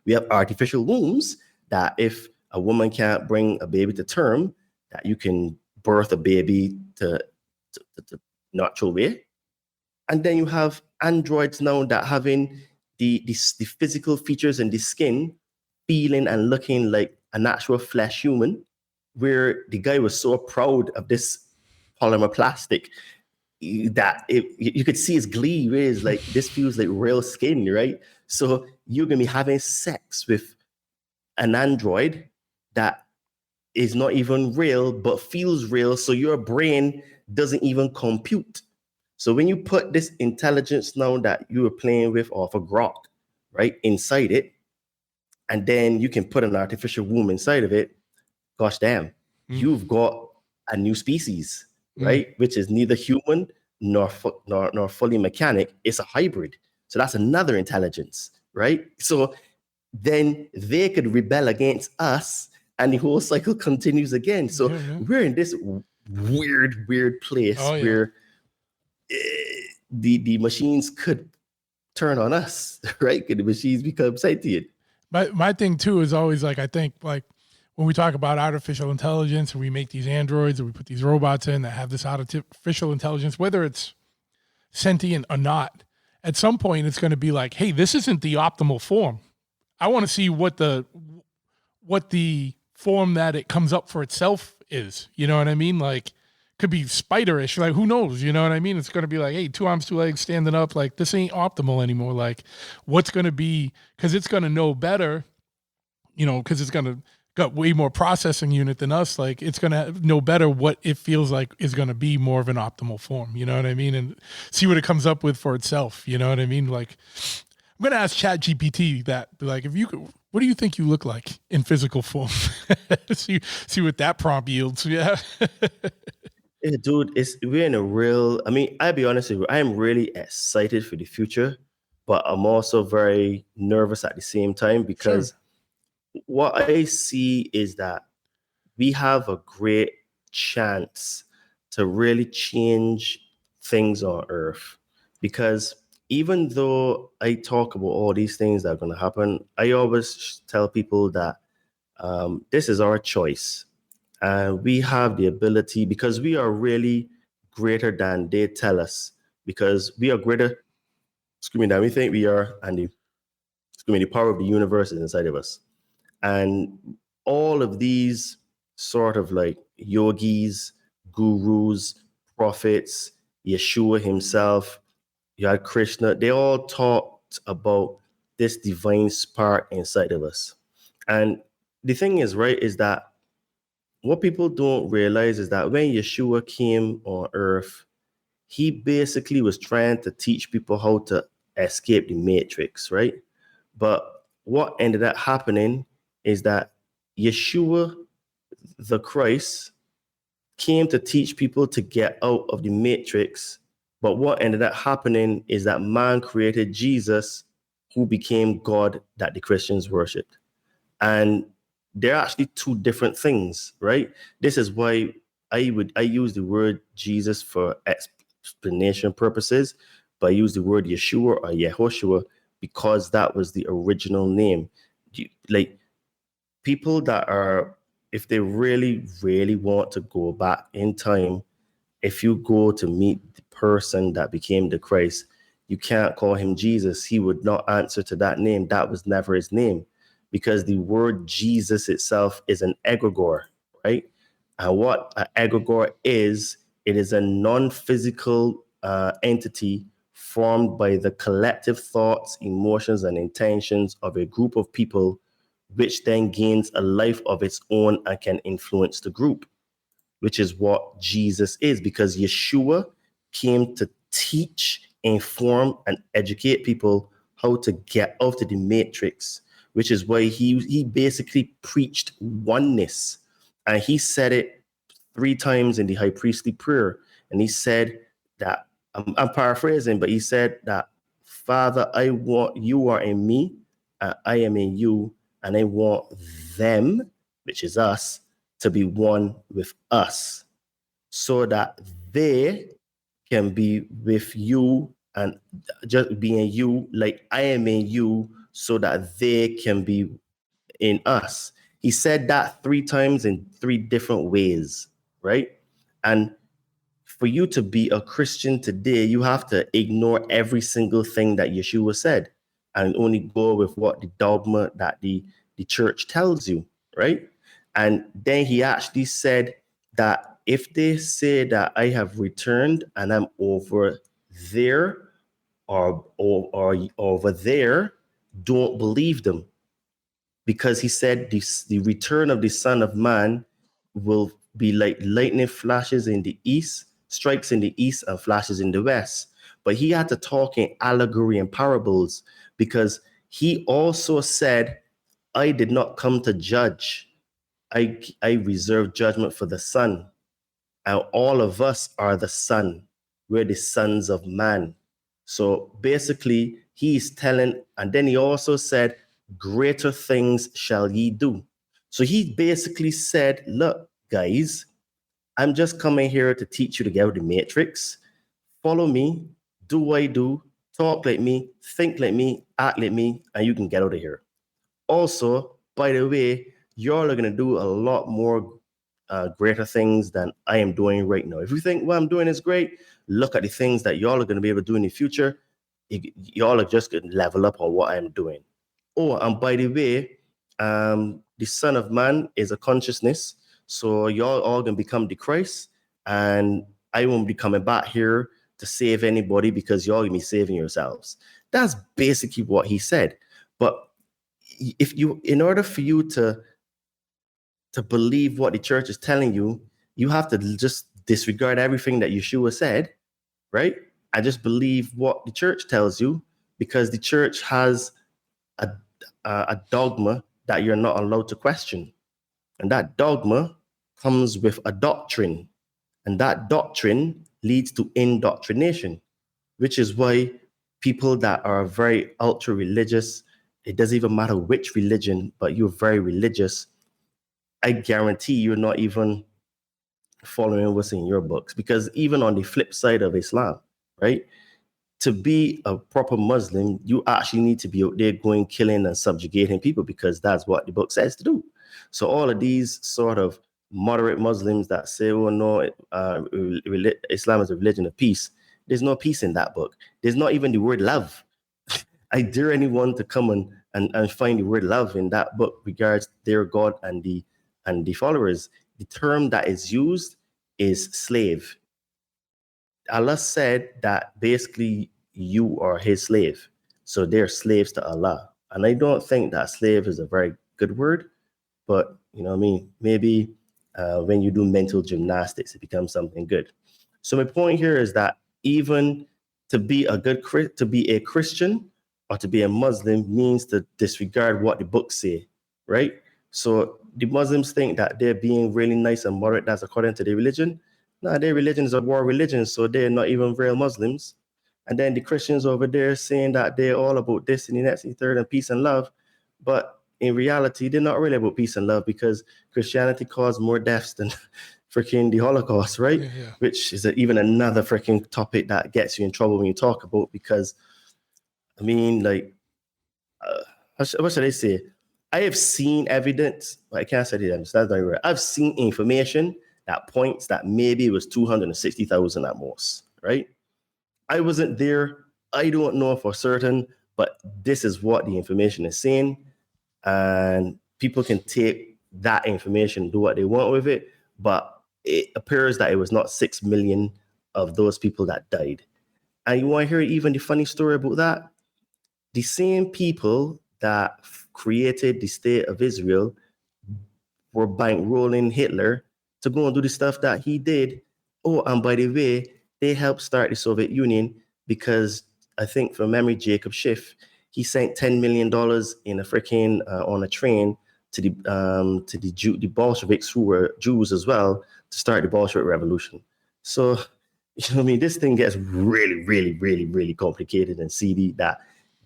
We have artificial wombs that if a woman can't bring a baby to term, that you can birth a baby to natural way. And then you have androids now that having the physical features and the skin feeling and looking like a natural flesh human, where the guy was so proud of this polymer plastic that you could see his glee, where it's like, this feels like real skin, right? So you're going to be having sex with an android that is not even real, but feels real. So your brain doesn't even compute. So when you put this intelligence now that you were playing with off a grok, right, inside it, and then you can put an artificial womb inside of it, gosh damn, you've got a new species, right? Which is neither human nor fully mechanic. It's a hybrid. So that's another intelligence, right? So then they could rebel against us and the whole cycle continues again. So we're in this weird place where the machines could turn on us, right? Because the machines become sentient. My thing too is always like, I think like when we talk about artificial intelligence and we make these androids and we put these robots in that have this artificial intelligence, whether it's sentient or not, at some point it's going to be like, hey, this isn't the optimal form. I want to see what the form that it comes up for itself is. You know what I mean? Like, could be spiderish. Like, who knows? You know what I mean? It's going to be like, hey, 2 arms, 2 legs, standing up. Like, this ain't optimal anymore. Like, what's going to be? Because it's going to know better. You know, because it's going to got way more processing unit than us. Like, it's going to know better what it feels like is going to be more of an optimal form. You know what I mean? And see what it comes up with for itself. You know what I mean? Like, I'm going to ask ChatGPT that. Like, if you could, what do you think you look like in physical form? see what that prompt yields. Yeah. Yeah, dude, we're in a real. I mean, I'll be honest with you, I am really excited for the future, but I'm also very nervous at the same time because what I see is that we have a great chance to really change things on Earth. Because even though I talk about all these things that are going to happen, I always tell people that this is our choice. And we have the ability, because we are really greater than they tell us, because we are greater, than we think we are, and the power of the universe is inside of us. And all of these sort of like yogis, gurus, prophets, Yeshua himself, you had Krishna, they all talked about this divine spark inside of us. And the thing is, right, is that what people don't realize is that when Yeshua came on earth, he basically was trying to teach people how to escape the matrix, right? But what ended up happening is that Yeshua, the Christ, came to teach people to get out of the matrix. But what ended up happening is that man created Jesus, who became God that the Christians worshiped. And they're actually two different things, right? This is why I use the word Jesus for explanation purposes, but I use the word Yeshua or Yehoshua because that was the original name. Like, people that are, if they really, really want to go back in time, if you go to meet the person that became the Christ, you can't call him Jesus. He would not answer to that name. That was never his name, because the word Jesus itself is an egregore, right? And what an egregore is, it is a non-physical entity formed by the collective thoughts, emotions, and intentions of a group of people, which then gains a life of its own and can influence the group, which is what Jesus is, because Yeshua came to teach, inform, and educate people how to get out of the matrix, which is why he basically preached oneness. And he said it 3 times in the high priestly prayer. And he said that, I'm paraphrasing, but he said that, Father, I want, you are in me, and I am in you, and I want them, which is us, to be one with us, so that they can be with you and just being you like I am in you, so that they can be in us. He said that 3 times in 3 different ways, right? And for you to be a Christian today, you have to ignore every single thing that Yeshua said and only go with what the dogma that the church tells you, right? And then he actually said that if they say that I have returned and I'm over there or over there, don't believe them. Because he said the return of the Son of Man will be like lightning flashes in the east, strikes in the east and flashes in the west. But he had to talk in allegory and parables, because he also said, I did not come to judge. I reserve judgment for the Son. And all of us are the Son. We're the sons of man. So basically, he's telling, and then he also said, greater things shall ye do. So he basically said, look, guys, I'm just coming here to teach you to get out of the matrix. Follow me, do what I do, talk like me, think like me, act like me, and you can get out of here. Also, by the way, y'all are going to do a lot more greater things than I am doing right now. If you think what I'm doing is great, look at the things that y'all are going to be able to do in the future. Y'all are just going to level up on what I'm doing. Oh, and by the way, the Son of Man is a consciousness. So y'all all going to become the Christ. And I won't be coming back here to save anybody because y'all going to be saving yourselves. That's basically what he said. But if you, in order for you to believe what the church is telling you, you have to just disregard everything that Yeshua said, right? I just believe what the church tells you, because the church has a dogma that you're not allowed to question. And that dogma comes with a doctrine. And that doctrine leads to indoctrination, which is why people that are very ultra religious, it doesn't even matter which religion, but you're very religious, I guarantee you're not even following what's in your books. Because even on the flip side of Islam, right? To be a proper Muslim, you actually need to be out there going, killing and subjugating people, because that's what the book says to do. So all of these sort of moderate Muslims that say, oh no, Islam is a religion of peace. There's no peace in that book. There's not even the word love. I dare anyone to come and find the word love in that book regards their God and the followers. The term that is used is slave. Allah said that basically you are his slave. So they're slaves to Allah. And I don't think that slave is a very good word, but you know what I mean? Maybe when you do mental gymnastics, it becomes something good. So my point here is that even to be a Christian or to be a Muslim means to disregard what the books say, right? So the Muslims think that they're being really nice and moderate. That's according to their religion. No, their religion is a war religion, so they're not even real Muslims. And then the Christians over there saying that they're all about this and the next and the third and peace and love. But in reality, they're not really about peace and love, because Christianity caused more deaths than freaking the Holocaust, right? Yeah. Which is even another freaking topic that gets you in trouble when you talk about, because, I mean, like, what should I say? I have seen evidence, I can't say that, that's not right. I've seen information that points that maybe it was 260,000 at most, right? I wasn't there. I don't know for certain, but this is what the information is saying. And people can take that information, do what they want with it. But it appears that it was not 6 million of those people that died. And you want to hear even the funny story about that? The same people that created the state of Israel were bankrolling Hitler to go and do the stuff that he did. Oh, and by the way, they helped start the Soviet Union because I think from memory, Jacob Schiff, he sent $10 million in a freaking on a train to the Bolsheviks, who were Jews as well, to start the Bolshevik Revolution. So, you know what I mean? This thing gets really, really, really, really complicated and seedy, that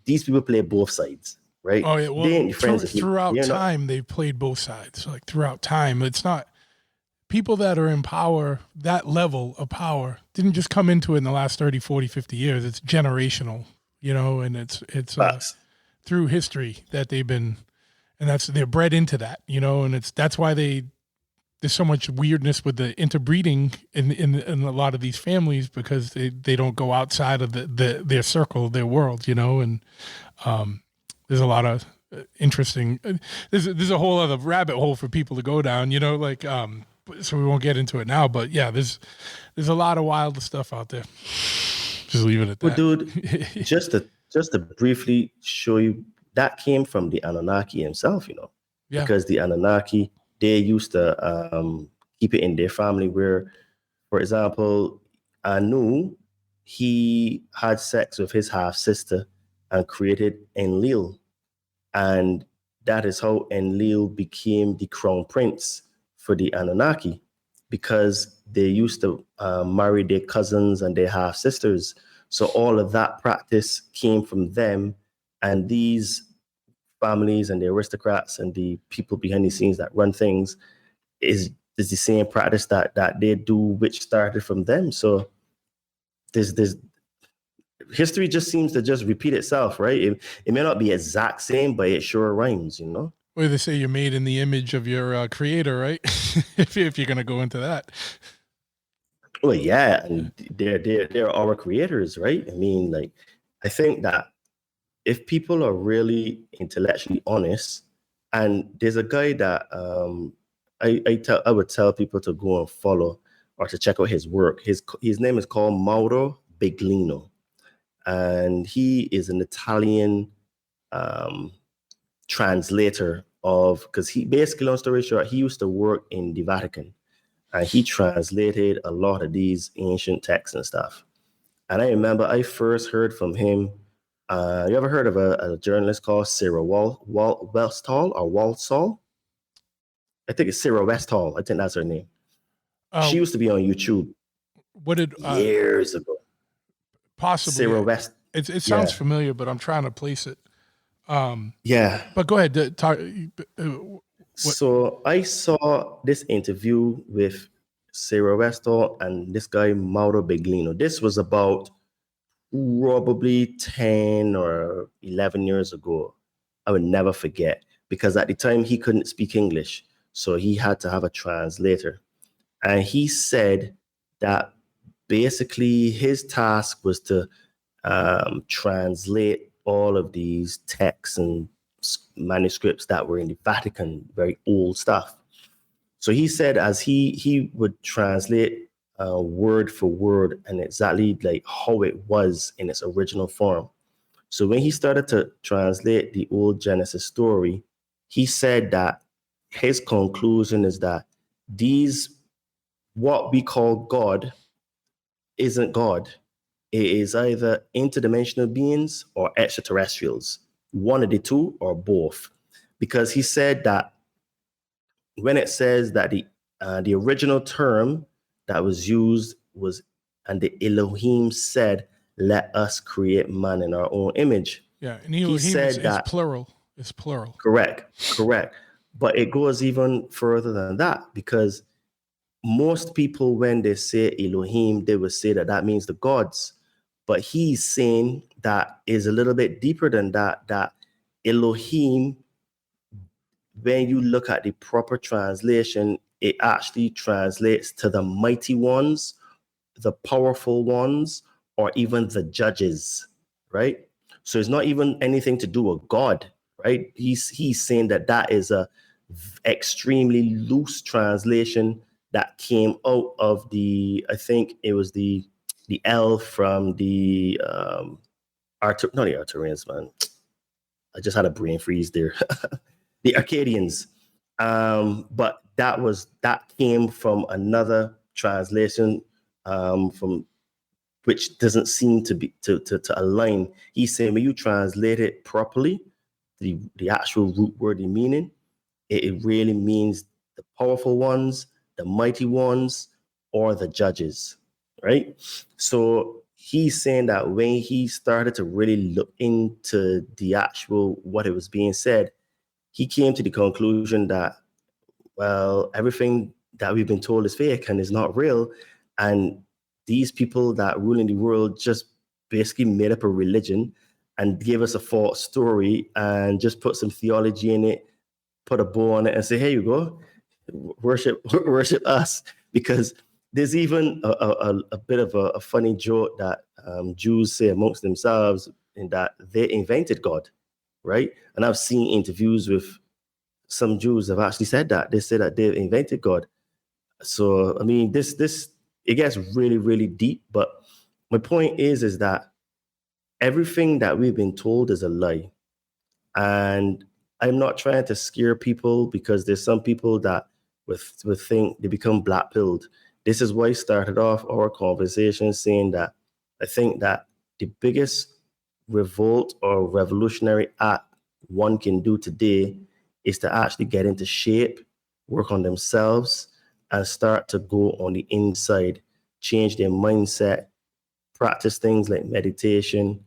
these people play both sides, right? Oh yeah, well, they ain't friends with you. throughout time, they've played both sides. Like throughout time, it's not people that are in power, that level of power didn't just come into it in the last 30, 40, 50 years. It's generational, you know, and it's through history that they've been, and they're bred into that, you know, and that's why there's so much weirdness with the interbreeding in a lot of these families, because they don't go outside of their circle, their world, you know, and there's a lot of interesting. There's a whole other rabbit hole for people to go down, you know, like so we won't get into it now. But yeah, there's a lot of wild stuff out there. Just leave it at that. Well, dude, just to briefly show you, that came from the Annunaki himself, you know, because the Annunaki, they used to keep it in their family where, for example, Anu, he had sex with his half sister and created Enlil. And that is how Enlil became the crown prince for the Annunaki, because they used to marry their cousins and their half sisters. So all of that practice came from them. And these families and the aristocrats and the people behind the scenes that run things is the same practice that they do, which started from them. So there's history just seems to just repeat itself, right? It may not be exact same, but it sure rhymes, you know? Or they say you're made in the image of your creator, right? if you're going to go into that. Well, yeah, and they're our creators, right? I mean, like, I think that if people are really intellectually honest, and there's a guy that I would tell people to go and follow or to check out his work. His name is called Mauro Biglino, and he is an Italian um, translator of, because he basically, long story short, he used to work in the Vatican, and he translated a lot of these ancient texts and stuff. And I remember I first heard from him. You ever heard of a journalist called Sarah Westall or Walsall? I think it's Sarah Westall. I think that's her name. She used to be on YouTube What did years ago. possibly? Sarah West. It sounds familiar, but I'm trying to place it. Yeah. But go ahead. Talk. So I saw this interview with Sarah Westall and this guy Mauro Biglino. This was about probably 10 or 11 years ago. I would never forget, because at the time he couldn't speak English, so he had to have a translator. And he said that basically his task was to translate all of these texts and manuscripts that were in the Vatican, very old stuff. So he said as he would translate word for word and exactly like how it was in its original form. So when he started to translate the old Genesis story, he said that his conclusion is that these, what we call God, isn't God. It is either interdimensional beings or extraterrestrials, one of the two or both. Because he said that when it says that the original term that was used was, and the Elohim said, "Let us create man in our own image." Yeah, and Elohim is plural. It's plural. Correct. But it goes even further than that, because most people, when they say Elohim, they would say that that means the gods. But he's saying that is a little bit deeper than that, that Elohim, when you look at the proper translation, it actually translates to the mighty ones, the powerful ones, or even the judges, right? So it's not even anything to do with God, right? He's saying that that is a extremely loose translation that came out of the, I think it was the L from the not the Arturians, man. I just had a brain freeze there. The Arcadians. But that came from another translation from which doesn't seem to be to align. He's saying when you translate it properly, the actual root word, the meaning, it really means the powerful ones, the mighty ones, or the judges, right? So he's saying that when he started to really look into the actual what it was being said, he came to the conclusion that, well, everything that we've been told is fake and is not real. And these people that rule in the world just basically made up a religion and gave us a false story and just put some theology in it, put a bow on it and say, here you go, worship us. Because there's even a bit of a funny joke that Jews say amongst themselves, in that they invented God, right? And I've seen interviews with some Jews have actually said that. They say that they've invented God. So, I mean, this it gets really, really deep. But my point is that everything that we've been told is a lie. And I'm not trying to scare people, because there's some people that would think they become black-pilled. This is why I started off our conversation saying that I think that the biggest revolt or revolutionary act one can do today is to actually get into shape, work on themselves, and start to go on the inside, change their mindset, practice things like meditation,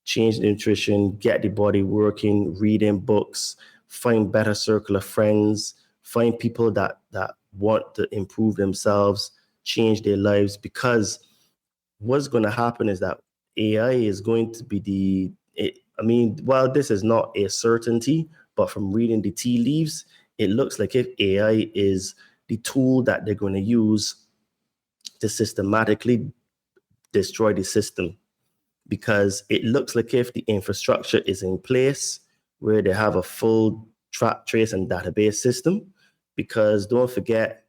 change nutrition, get the body working, reading books, find better circle of friends, find people that want to improve themselves, change their lives. Because what's going to happen is that AI is going to be well, this is not a certainty, but from reading the tea leaves, it looks like if AI is the tool that they're going to use to systematically destroy the system, because it looks like if the infrastructure is in place where they have a full track, trace, and database system, because don't forget,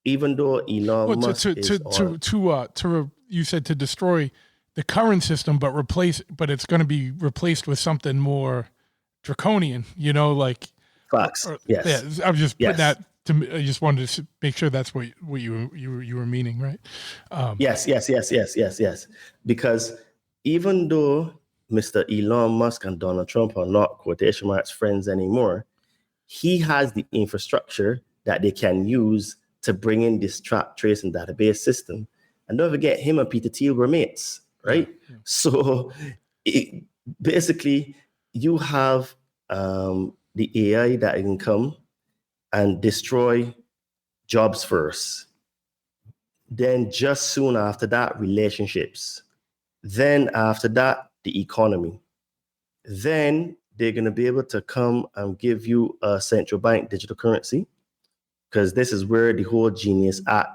even though Elon Musk you said to destroy the current system, but it's going to be replaced with something more draconian, like facts. Yes. Yeah, I was just putting that to. I just wanted to make sure that's what you were meaning, right? Yes. Because even though Mr. Elon Musk and Donald Trump are not quotation marks friends anymore, he has the infrastructure that they can use to bring in this track, trace, and database system. And don't forget, him and Peter Thiel were mates, right? Yeah. So basically, you have the AI that can come and destroy jobs first. Then just soon after that, relationships. Then after that, the economy. Then they're going to be able to come and give you a central bank digital currency, because this is where the whole Genius Act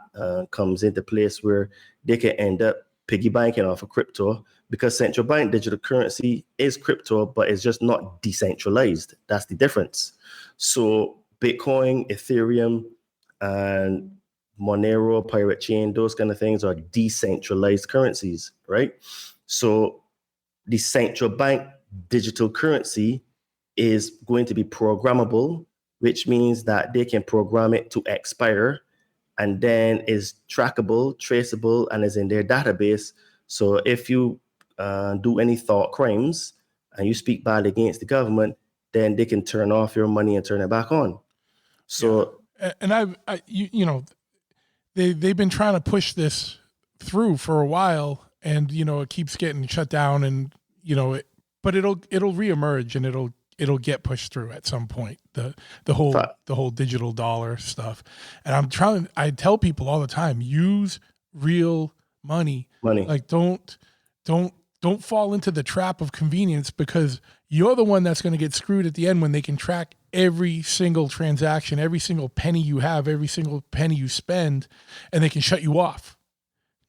comes into place, where they can end up piggy banking off of crypto, because central bank digital currency is crypto, but it's just not decentralized. That's the difference. So Bitcoin, Ethereum, and Monero, Pirate Chain, those kind of things are decentralized currencies, right? So the central bank digital currency is going to be programmable, which means that they can program it to expire and then is trackable, traceable, and is in their database. So if you do any thought crimes and you speak bad against the government, then they can turn off your money and turn it back on. So, yeah. And they've been trying to push this through for a while, and it keeps getting shut down, and but it'll reemerge, and it'll get pushed through at some point. The whole digital dollar stuff. And I tell people all the time, use real money. Like don't fall into the trap of convenience, because you're the one that's going to get screwed at the end when they can track every single transaction, every single penny you have, every single penny you spend, and they can shut you off.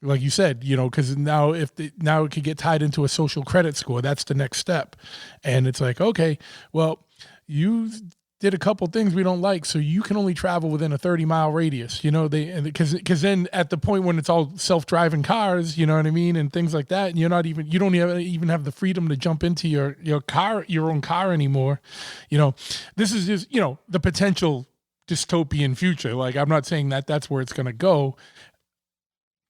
Like you said, because now it could get tied into a social credit score. That's the next step. And it's like, okay, well, you did a couple things we don't like, so you can only travel within a 30-mile radius, because then at the point when it's all self-driving cars, you know what I mean, and things like that, and you don't even have the freedom to jump into your own car anymore. This is just, the potential dystopian future. Like, I'm not saying that that's where it's going to go,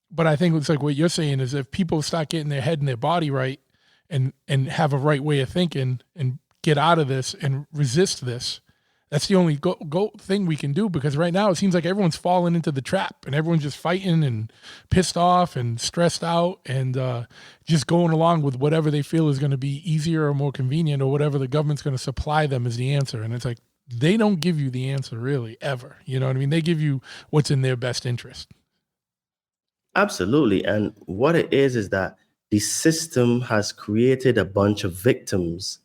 but I think it's like what you're saying is, if people start getting their head and their body right, and have a right way of thinking, and get out of this and resist this, that's the only go thing we can do. Because right now it seems like everyone's fallen into the trap, and everyone's just fighting and pissed off and stressed out, and just going along with whatever they feel is going to be easier or more convenient, or whatever the government's going to supply them as the answer. And it's like, they don't give you the answer really ever. You know what I mean? They give you what's in their best interest. Absolutely. And what it is that the system has created a bunch of victims.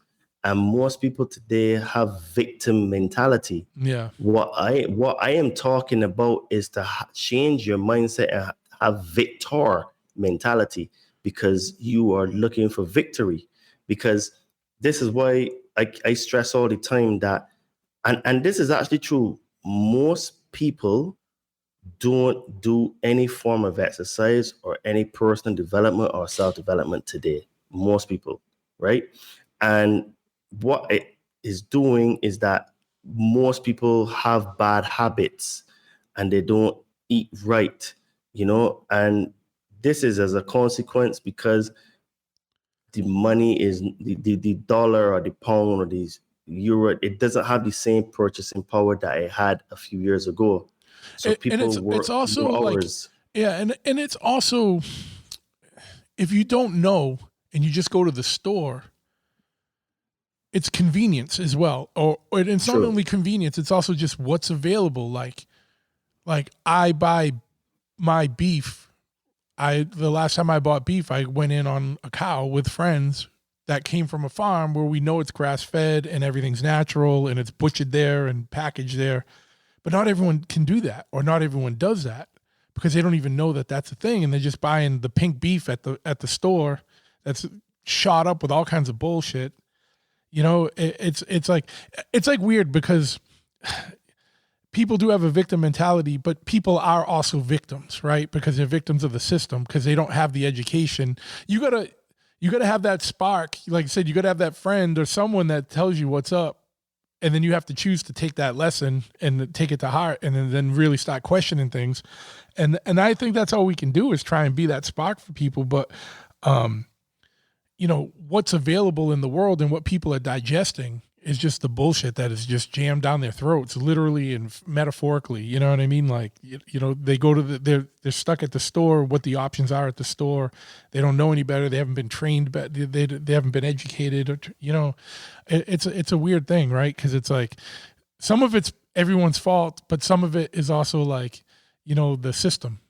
And most people today have victim mentality. Yeah. What I am talking about is to change your mindset and have victor mentality, because you are looking for victory. Because this is why I stress all the time that, and this is actually true, most people don't do any form of exercise or any personal development or self-development today. Most people, right? And what it is doing is that most people have bad habits and they don't eat right, and this is as a consequence, because the money is the dollar or the pound or the euro, it doesn't have the same purchasing power that it had a few years ago. So people it's also more like hours. Yeah, and it's also, if you don't know and you just go to the store, it's convenience as well. Or it's not only convenience, it's also just what's available. Like I buy my beef the last time I bought beef, I went in on a cow with friends that came from a farm where we know it's grass fed and everything's natural and it's butchered there and packaged there. But not everyone can do that, or not everyone does that because they don't even know that that's a thing, and they're just buying the pink beef at the store that's shot up with all kinds of bullshit. You know, it's like weird because people do have a victim mentality, but people are also victims, right? Because they're victims of the system because they don't have the education. You gotta have that spark. Like I said, you gotta have that friend or someone that tells you what's up. And then you have to choose to take that lesson and take it to heart and then really start questioning things. And I think that's all we can do is try and be that spark for people. But, you know, what's available in the world and what people are digesting is just the bullshit that is just jammed down their throats, literally and metaphorically. You know what I mean? Like, you know, they go to they're stuck at the store, what the options are at the store. They don't know any better. They haven't been trained, but they haven't been educated. Or, you know, it's a weird thing, right? Because it's like some of it's everyone's fault, but some of it is also like, you know, the system.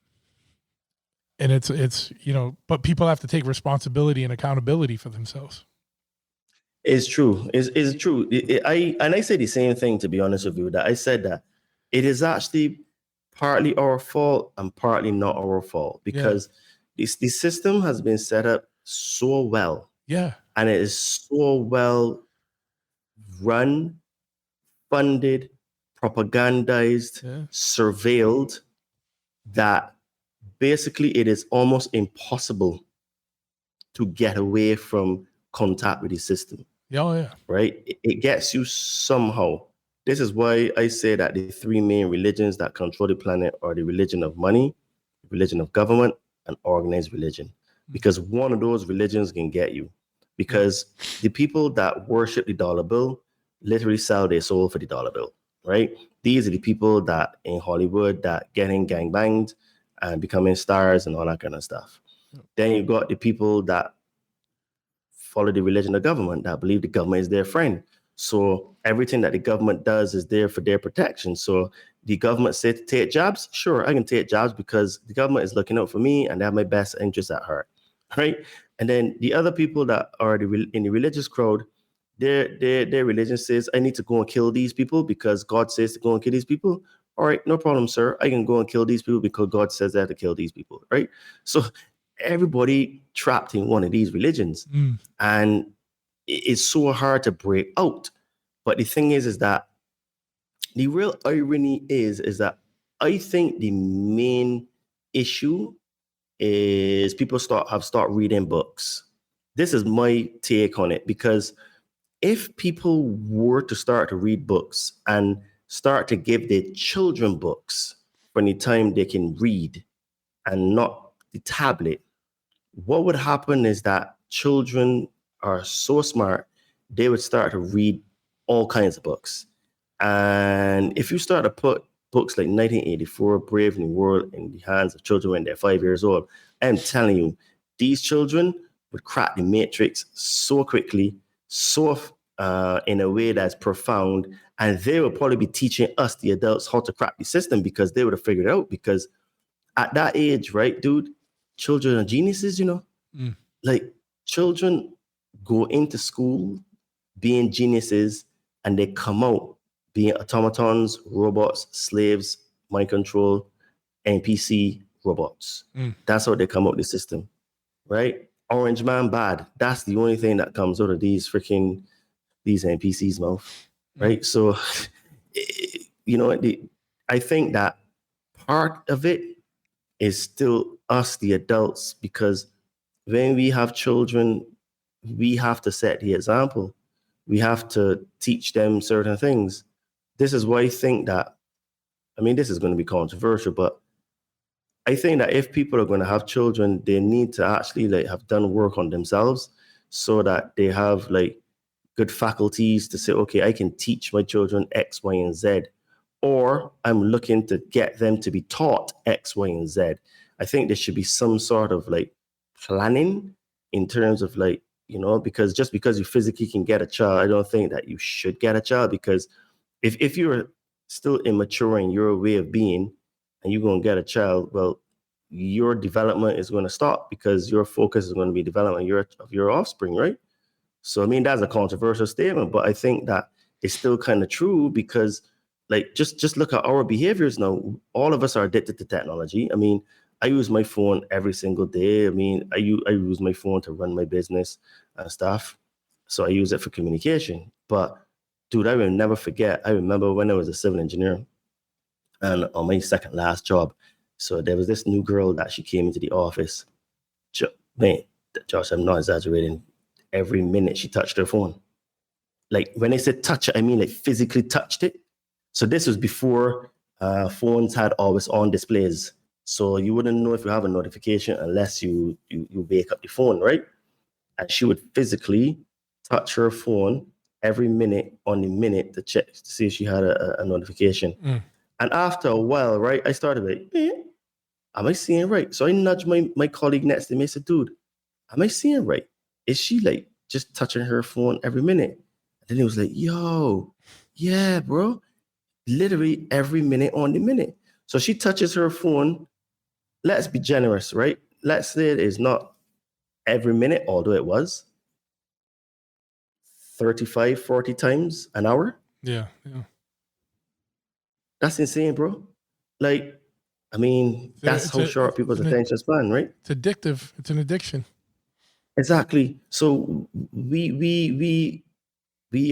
And it's you know, but people have to take responsibility and accountability for themselves. It's true. It's true. I say the same thing, to be honest with you, that I said that it is actually partly our fault and partly not our fault because the system has been set up so well. Yeah. And it is so well run, funded, propagandized, surveilled that basically it is almost impossible to get away from contact with the system. Oh, yeah. Right? It gets you somehow. This is why I say that the three main religions that control the planet are the religion of money, religion of government, and organized religion. Because one of those religions can get you. Because the people that worship the dollar bill literally sell their soul for the dollar bill, right? These are the people that in Hollywood that getting gangbanged and becoming stars and all that kind of stuff. Then you got the people that follow the religion of government, that believe the government is their friend. So everything that the government does is there for their protection. So the government said to take jobs. Sure, I can take jobs because the government is looking out for me and they have my best interests at heart, right? And then the other people that are in the religious crowd, their religion says, I need to go and kill these people because God says to go and kill these people. All right, no problem, sir. I can go and kill these people because God says I have to kill these people, right? So everybody trapped in one of these religions. And it's so hard to break out. But the thing is that the real irony is that I think the main issue is people start reading books. This is my take on it, because if people were to start to read books and start to give their children books from the time they can read and not the tablet, what would happen is that children are so smart, they would start to read all kinds of books. And if you start to put books like 1984, Brave New World in the hands of children when they're 5 years old, I'm telling you, these children would crack the matrix so quickly, so in a way that's profound. And they will probably be teaching us, the adults, how to crack the system because they would have figured it out. Because at that age, right, dude, children are geniuses, you know? Like, children go into school being geniuses and they come out being automatons, robots, slaves, mind control, NPC robots. That's how they come out of the system, right? Orange man bad. That's the only thing that comes out of these NPCs' mouth, right? So, you know, I think that part of it is still us, the adults, because when we have children, we have to set the example. We have to teach them certain things. This is why I think that, I mean, this is going to be controversial, but I think that if people are going to have children, they need to actually like have done work on themselves so that they have like good faculties to say, okay, I can teach my children X, Y, and Z, or I'm looking to get them to be taught X, Y, and Z. I think there should be some sort of like planning in terms of like, you know, because just because you physically can get a child, I don't think that you should get a child, because if you're still immature in your way of being and you're going to get a child, well, your development is going to stop because your focus is going to be development of your offspring, right? So I mean, that's a controversial statement, but I think that it's still kind of true because, like, just look at our behaviors now. All of us are addicted to technology. I mean, I use my phone every single day. I mean, I use my phone to run my business and stuff. So I use it for communication. But dude, I will never forget. I remember when I was a civil engineer and on my second last job. So there was this new girl that she came into the office. Man, Josh, I'm not exaggerating. Every minute she touched her phone. Like when I said touch it, I mean like physically touched it. So this was before phones had always on displays. So you wouldn't know if you have a notification unless you wake up the phone, right? And she would physically touch her phone every minute on the minute to check to see if she had a notification. And after a while, right, I started like, am I seeing right? So I nudged my colleague next to me. I said, dude, am I seeing right? Is she like just touching her phone every minute? And then he was like, yo, yeah, bro. Literally every minute on the minute. So she touches her phone. Let's be generous, right? Let's say it is not every minute, although it was 35, 40 times an hour. Yeah. That's insane, bro. Like, I mean, that's how short people's attention span, right? It's addictive. It's an addiction. Exactly. So we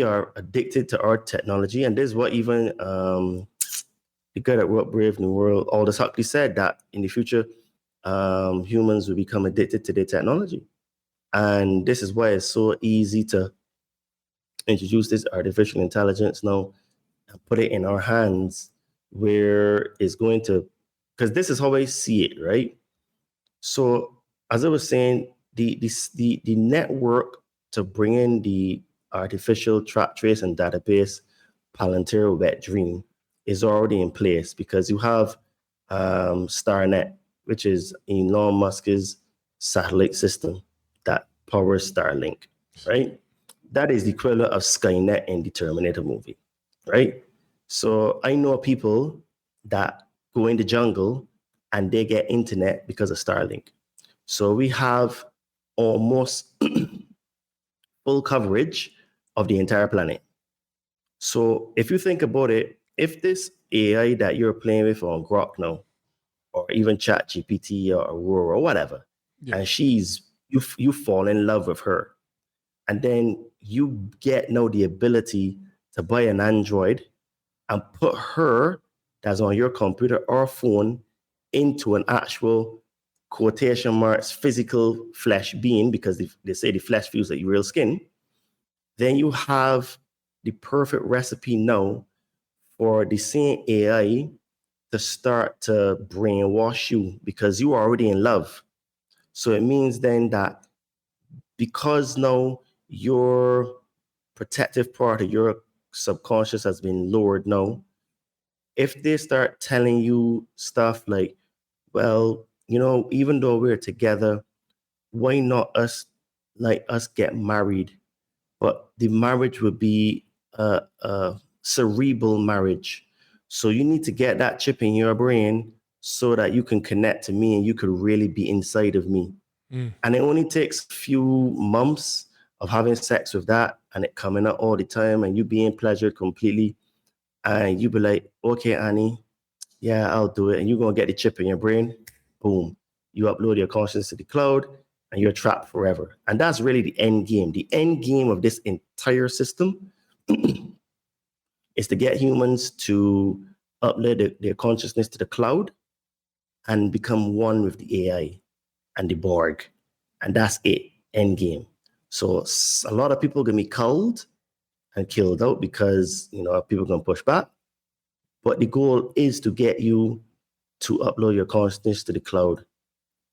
are addicted to our technology, and this is what even the guy that wrote Brave New World, Aldous Huxley, said that in the future, humans will become addicted to their technology, and this is why it's so easy to introduce this artificial intelligence now and put it in our hands, where it's going to, because this is how I see it, right? So as I was saying, the network to bring in the artificial track, trace, and database Palantir Wet Dream is already in place because you have StarNet, which is Elon Musk's satellite system that powers Starlink, right? That is the equivalent of Skynet in the Terminator movie, right? So I know people that go in the jungle and they get internet because of Starlink. So we have almost full coverage of the entire planet. So if you think about it, if this AI that you're playing with on Grok now, or even ChatGPT or Aurora or whatever, and you fall in love with her, and then you get now the ability to buy an Android and put her that's on your computer or phone into an actual quotation marks physical flesh being, because they say the flesh feels like real skin, then you have the perfect recipe now for the same AI to start to brainwash you because you are already in love. So it means then that because now your protective part of your subconscious has been lowered now, if they start telling you stuff like, well, even though we're together, why not us get married? But the marriage would be a cerebral marriage. So you need to get that chip in your brain so that you can connect to me and you could really be inside of me. And it only takes a few months of having sex with that and it coming out all the time and you being pleasured completely. And you be like, okay, Annie, yeah, I'll do it. And you're going to get the chip in your brain. Boom. You upload your consciousness to the cloud and you're trapped forever. And that's really the end game. The end game of this entire system is to get humans to upload their consciousness to the cloud and become one with the AI and the Borg. And that's it, end game. So a lot of people are going to be culled and killed out because, people are going to push back. But the goal is to get you to upload your consciousness to the cloud.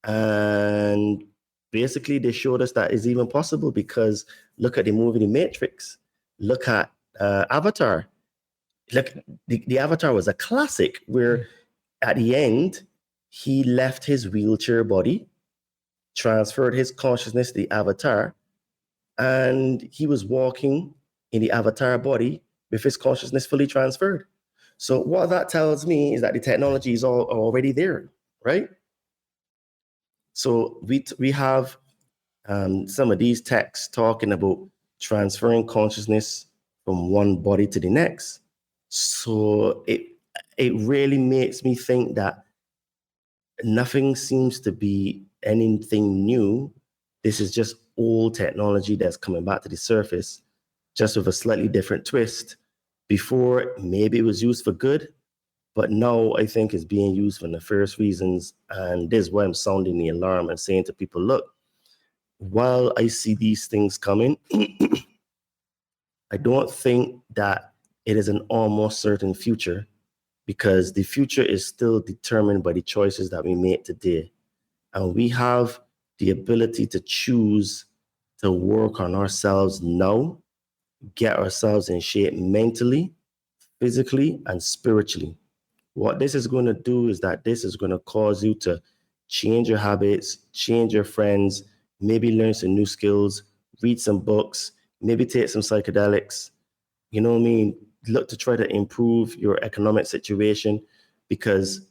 And basically, they showed us that is even possible because look at the movie The Matrix. Look at Avatar. Look, the Avatar was a classic where at the end, he left his wheelchair body, transferred his consciousness to the Avatar, and he was walking in the Avatar body with his consciousness fully transferred. So what that tells me is that the technology is already there, right? So we have some of these texts talking about transferring consciousness from one body to the next. So it really makes me think that nothing seems to be anything new. This is just old technology that's coming back to the surface, just with a slightly different twist. Before, maybe it was used for good, but now I think it's being used for nefarious reasons. And this is why I'm sounding the alarm and saying to people, look, while I see these things coming, I don't think that it is an almost certain future, because the future is still determined by the choices that we make today. And we have the ability to choose to work on ourselves now, get ourselves in shape mentally, physically, and spiritually. What this is going to do is that this is going to cause you to change your habits, change your friends, maybe learn some new skills, read some books, maybe take some psychedelics. You know what I mean? Look to try to improve your economic situation, because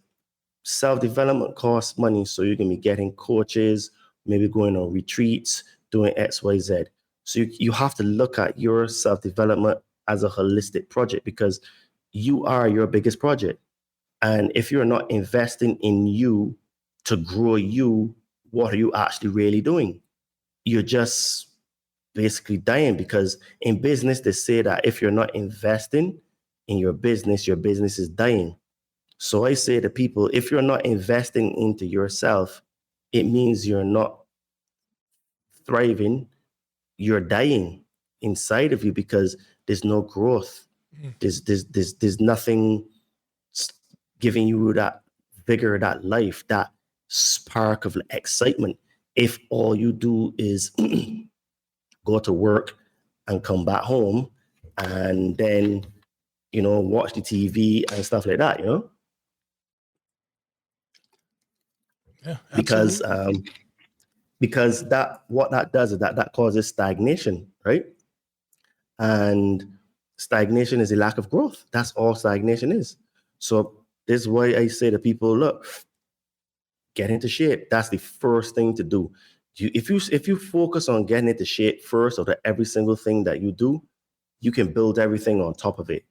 self-development costs money. So you can be getting coaches, maybe going on retreats, doing X, Y, Z. So you have to look at your self-development as a holistic project, because you are your biggest project. And if you're not investing in you to grow you, what are you actually really doing? You're just basically dying, because in business, they say that if you're not investing in your business is dying. So I say to people, if you're not investing into yourself, it means you're not thriving, you're dying inside of you, because there's no growth. There's nothing giving you that vigor, that life, that spark of excitement. If all you do is go to work and come back home and then, watch the TV and stuff like that, Yeah, because absolutely. because that what that does is that causes stagnation, right? And stagnation is a lack of growth. That's all stagnation is. So this is why I say to people, look, get into shape. That's the first thing to do. If you focus on getting into shape first, or every single thing that you do, you can build everything on top of it,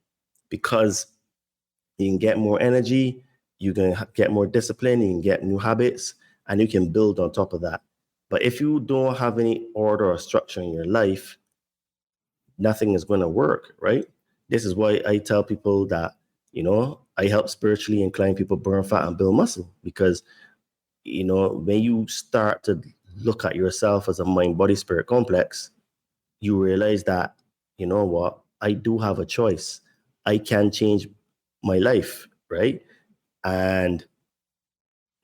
because you can get more energy, you can get more discipline, you can get new habits, and you can build on top of that. But if you don't have any order or structure in your life, nothing is going to work, right? This is why I tell people that, I help spiritually inclined people burn fat and build muscle, because, when you start to look at yourself as a mind, body, spirit complex, you realize that, you know what, I do have a choice. I can change my life, right? And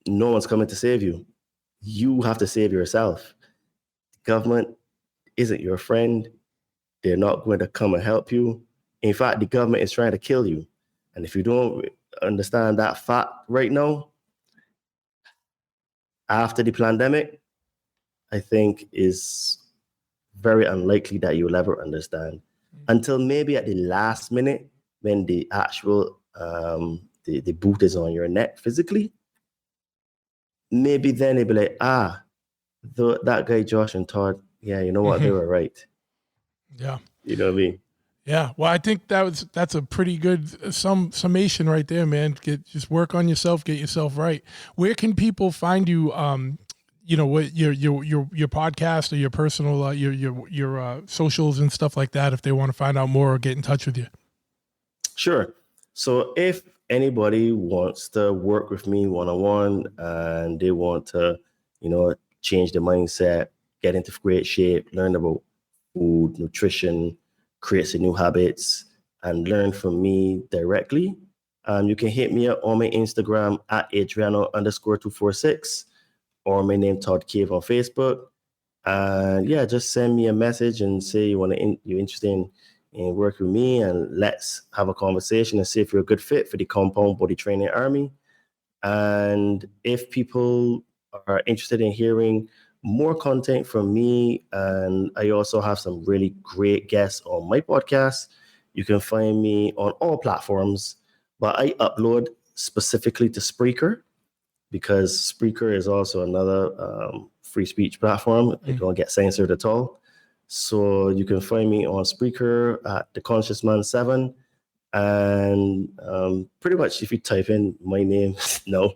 no one's coming to save you. You have to save yourself. The government isn't your friend. They're not going to come and help you. In fact, the government is trying to kill you. And if you don't understand that fact right now, after the pandemic, I think is very unlikely that you'll ever understand, until maybe at the last minute, when the actual the boot is on your neck physically. Maybe then they'd be like, that guy Josh and Todd, yeah, you know what, they were right. Yeah. You know what I mean? Yeah, well, I think that's a pretty good summation right there, man. Just work on yourself, get yourself right. Where can people find you? What your podcast or your personal your socials and stuff like that, if they want to find out more or get in touch with you. Sure. So if anybody wants to work with me one-on-one and they want to, change their mindset, get into great shape, learn about food, nutrition, create some new habits, and learn from me directly, you can hit me up on my Instagram at Adriano_246, or my name Todd Cave on Facebook. And yeah, just send me a message and say you're interested in work with me, and let's have a conversation and see if you're a good fit for the Compound Body Training Army. And if people are interested in hearing more content from me, and I also have some really great guests on my podcast, you can find me on all platforms, but I upload specifically to Spreaker. because Spreaker is also another free speech platform. It don't get censored at all. So you can find me on Spreaker at The Conscious Man 7. And pretty much if you type in my name on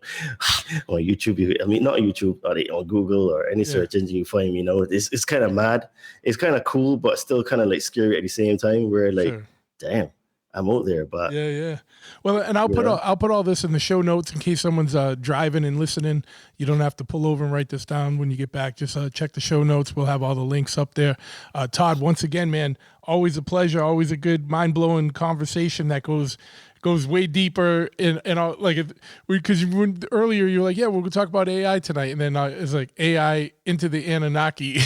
YouTube, not YouTube, on Google or any search engine, you find me. It's kind of mad. It's kind of cool, but still kind of like scary at the same time. Where like, damn, I'm out there. But yeah. Well, and I'll put all this in the show notes in case someone's driving and listening. You don't have to pull over and write this down when you get back. Just check the show notes. We'll have all the links up there. Todd, once again, man, always a pleasure. Always a good, mind blowing conversation that goes way deeper because earlier you were like, yeah, we're gonna talk about AI tonight, and then it's like AI into the Annunaki.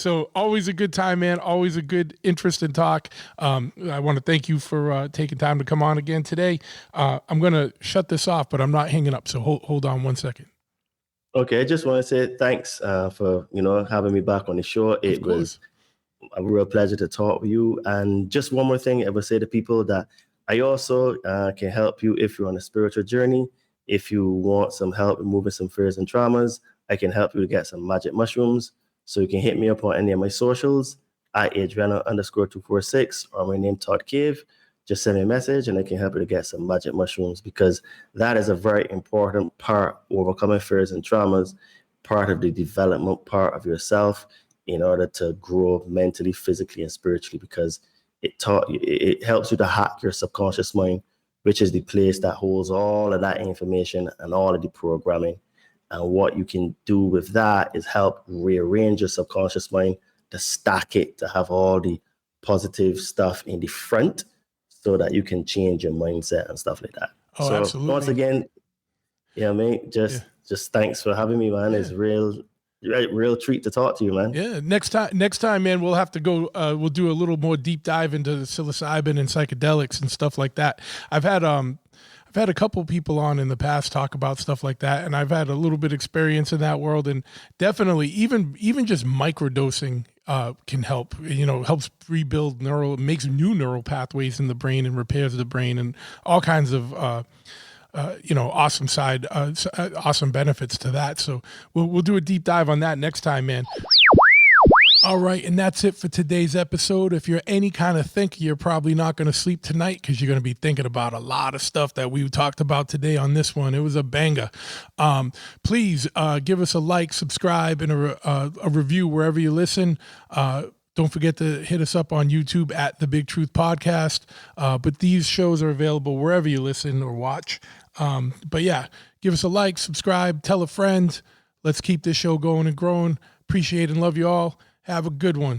so always a good time, man. Always a good, interesting talk. I want to thank you for taking time to come on again today. I'm gonna shut this off, but I'm not hanging up. So hold on 1 second. Okay, I just want to say thanks for having me back on the show. It was a real pleasure to talk with you. And just one more thing, I would say to people that I also can help you if you're on a spiritual journey. If you want some help removing some fears and traumas, I can help you to get some magic mushrooms. So you can hit me up on any of my socials at Adriana_246 or my name Todd Cave. Just send me a message and I can help you to get some magic mushrooms, because that is a very important part, overcoming fears and traumas, part of the development part of yourself, in order to grow mentally, physically, and spiritually, because it helps you to hack your subconscious mind, which is the place that holds all of that information and all of the programming. And what you can do with that is help rearrange your subconscious mind, to stack it, to have all the positive stuff in the front so that you can change your mindset and stuff like that. Oh, so absolutely. Once again, mate, just thanks for having me, man. It's real treat to talk to you, man. Yeah, next time, man, we'll have to go. We'll do a little more deep dive into the psilocybin and psychedelics and stuff like that. I've had a couple people on in the past talk about stuff like that, and I've had a little bit of experience in that world, and definitely even just microdosing can help. Helps rebuild makes new neural pathways in the brain and repairs the brain, and all kinds of awesome benefits to that. So we'll do a deep dive on that next time, man. All right, and that's it for today's episode. If you're any kind of thinker, you're probably not going to sleep tonight, because you're going to be thinking about a lot of stuff that we talked about today on this one. It was a banger. Please give us a like, subscribe, and a review wherever you listen. Don't forget to hit us up on YouTube at The Big Truth Podcast. But these shows are available wherever you listen or watch. But yeah, give us a like, subscribe, tell a friend. Let's keep this show going and growing. Appreciate and love you all. Have a good one.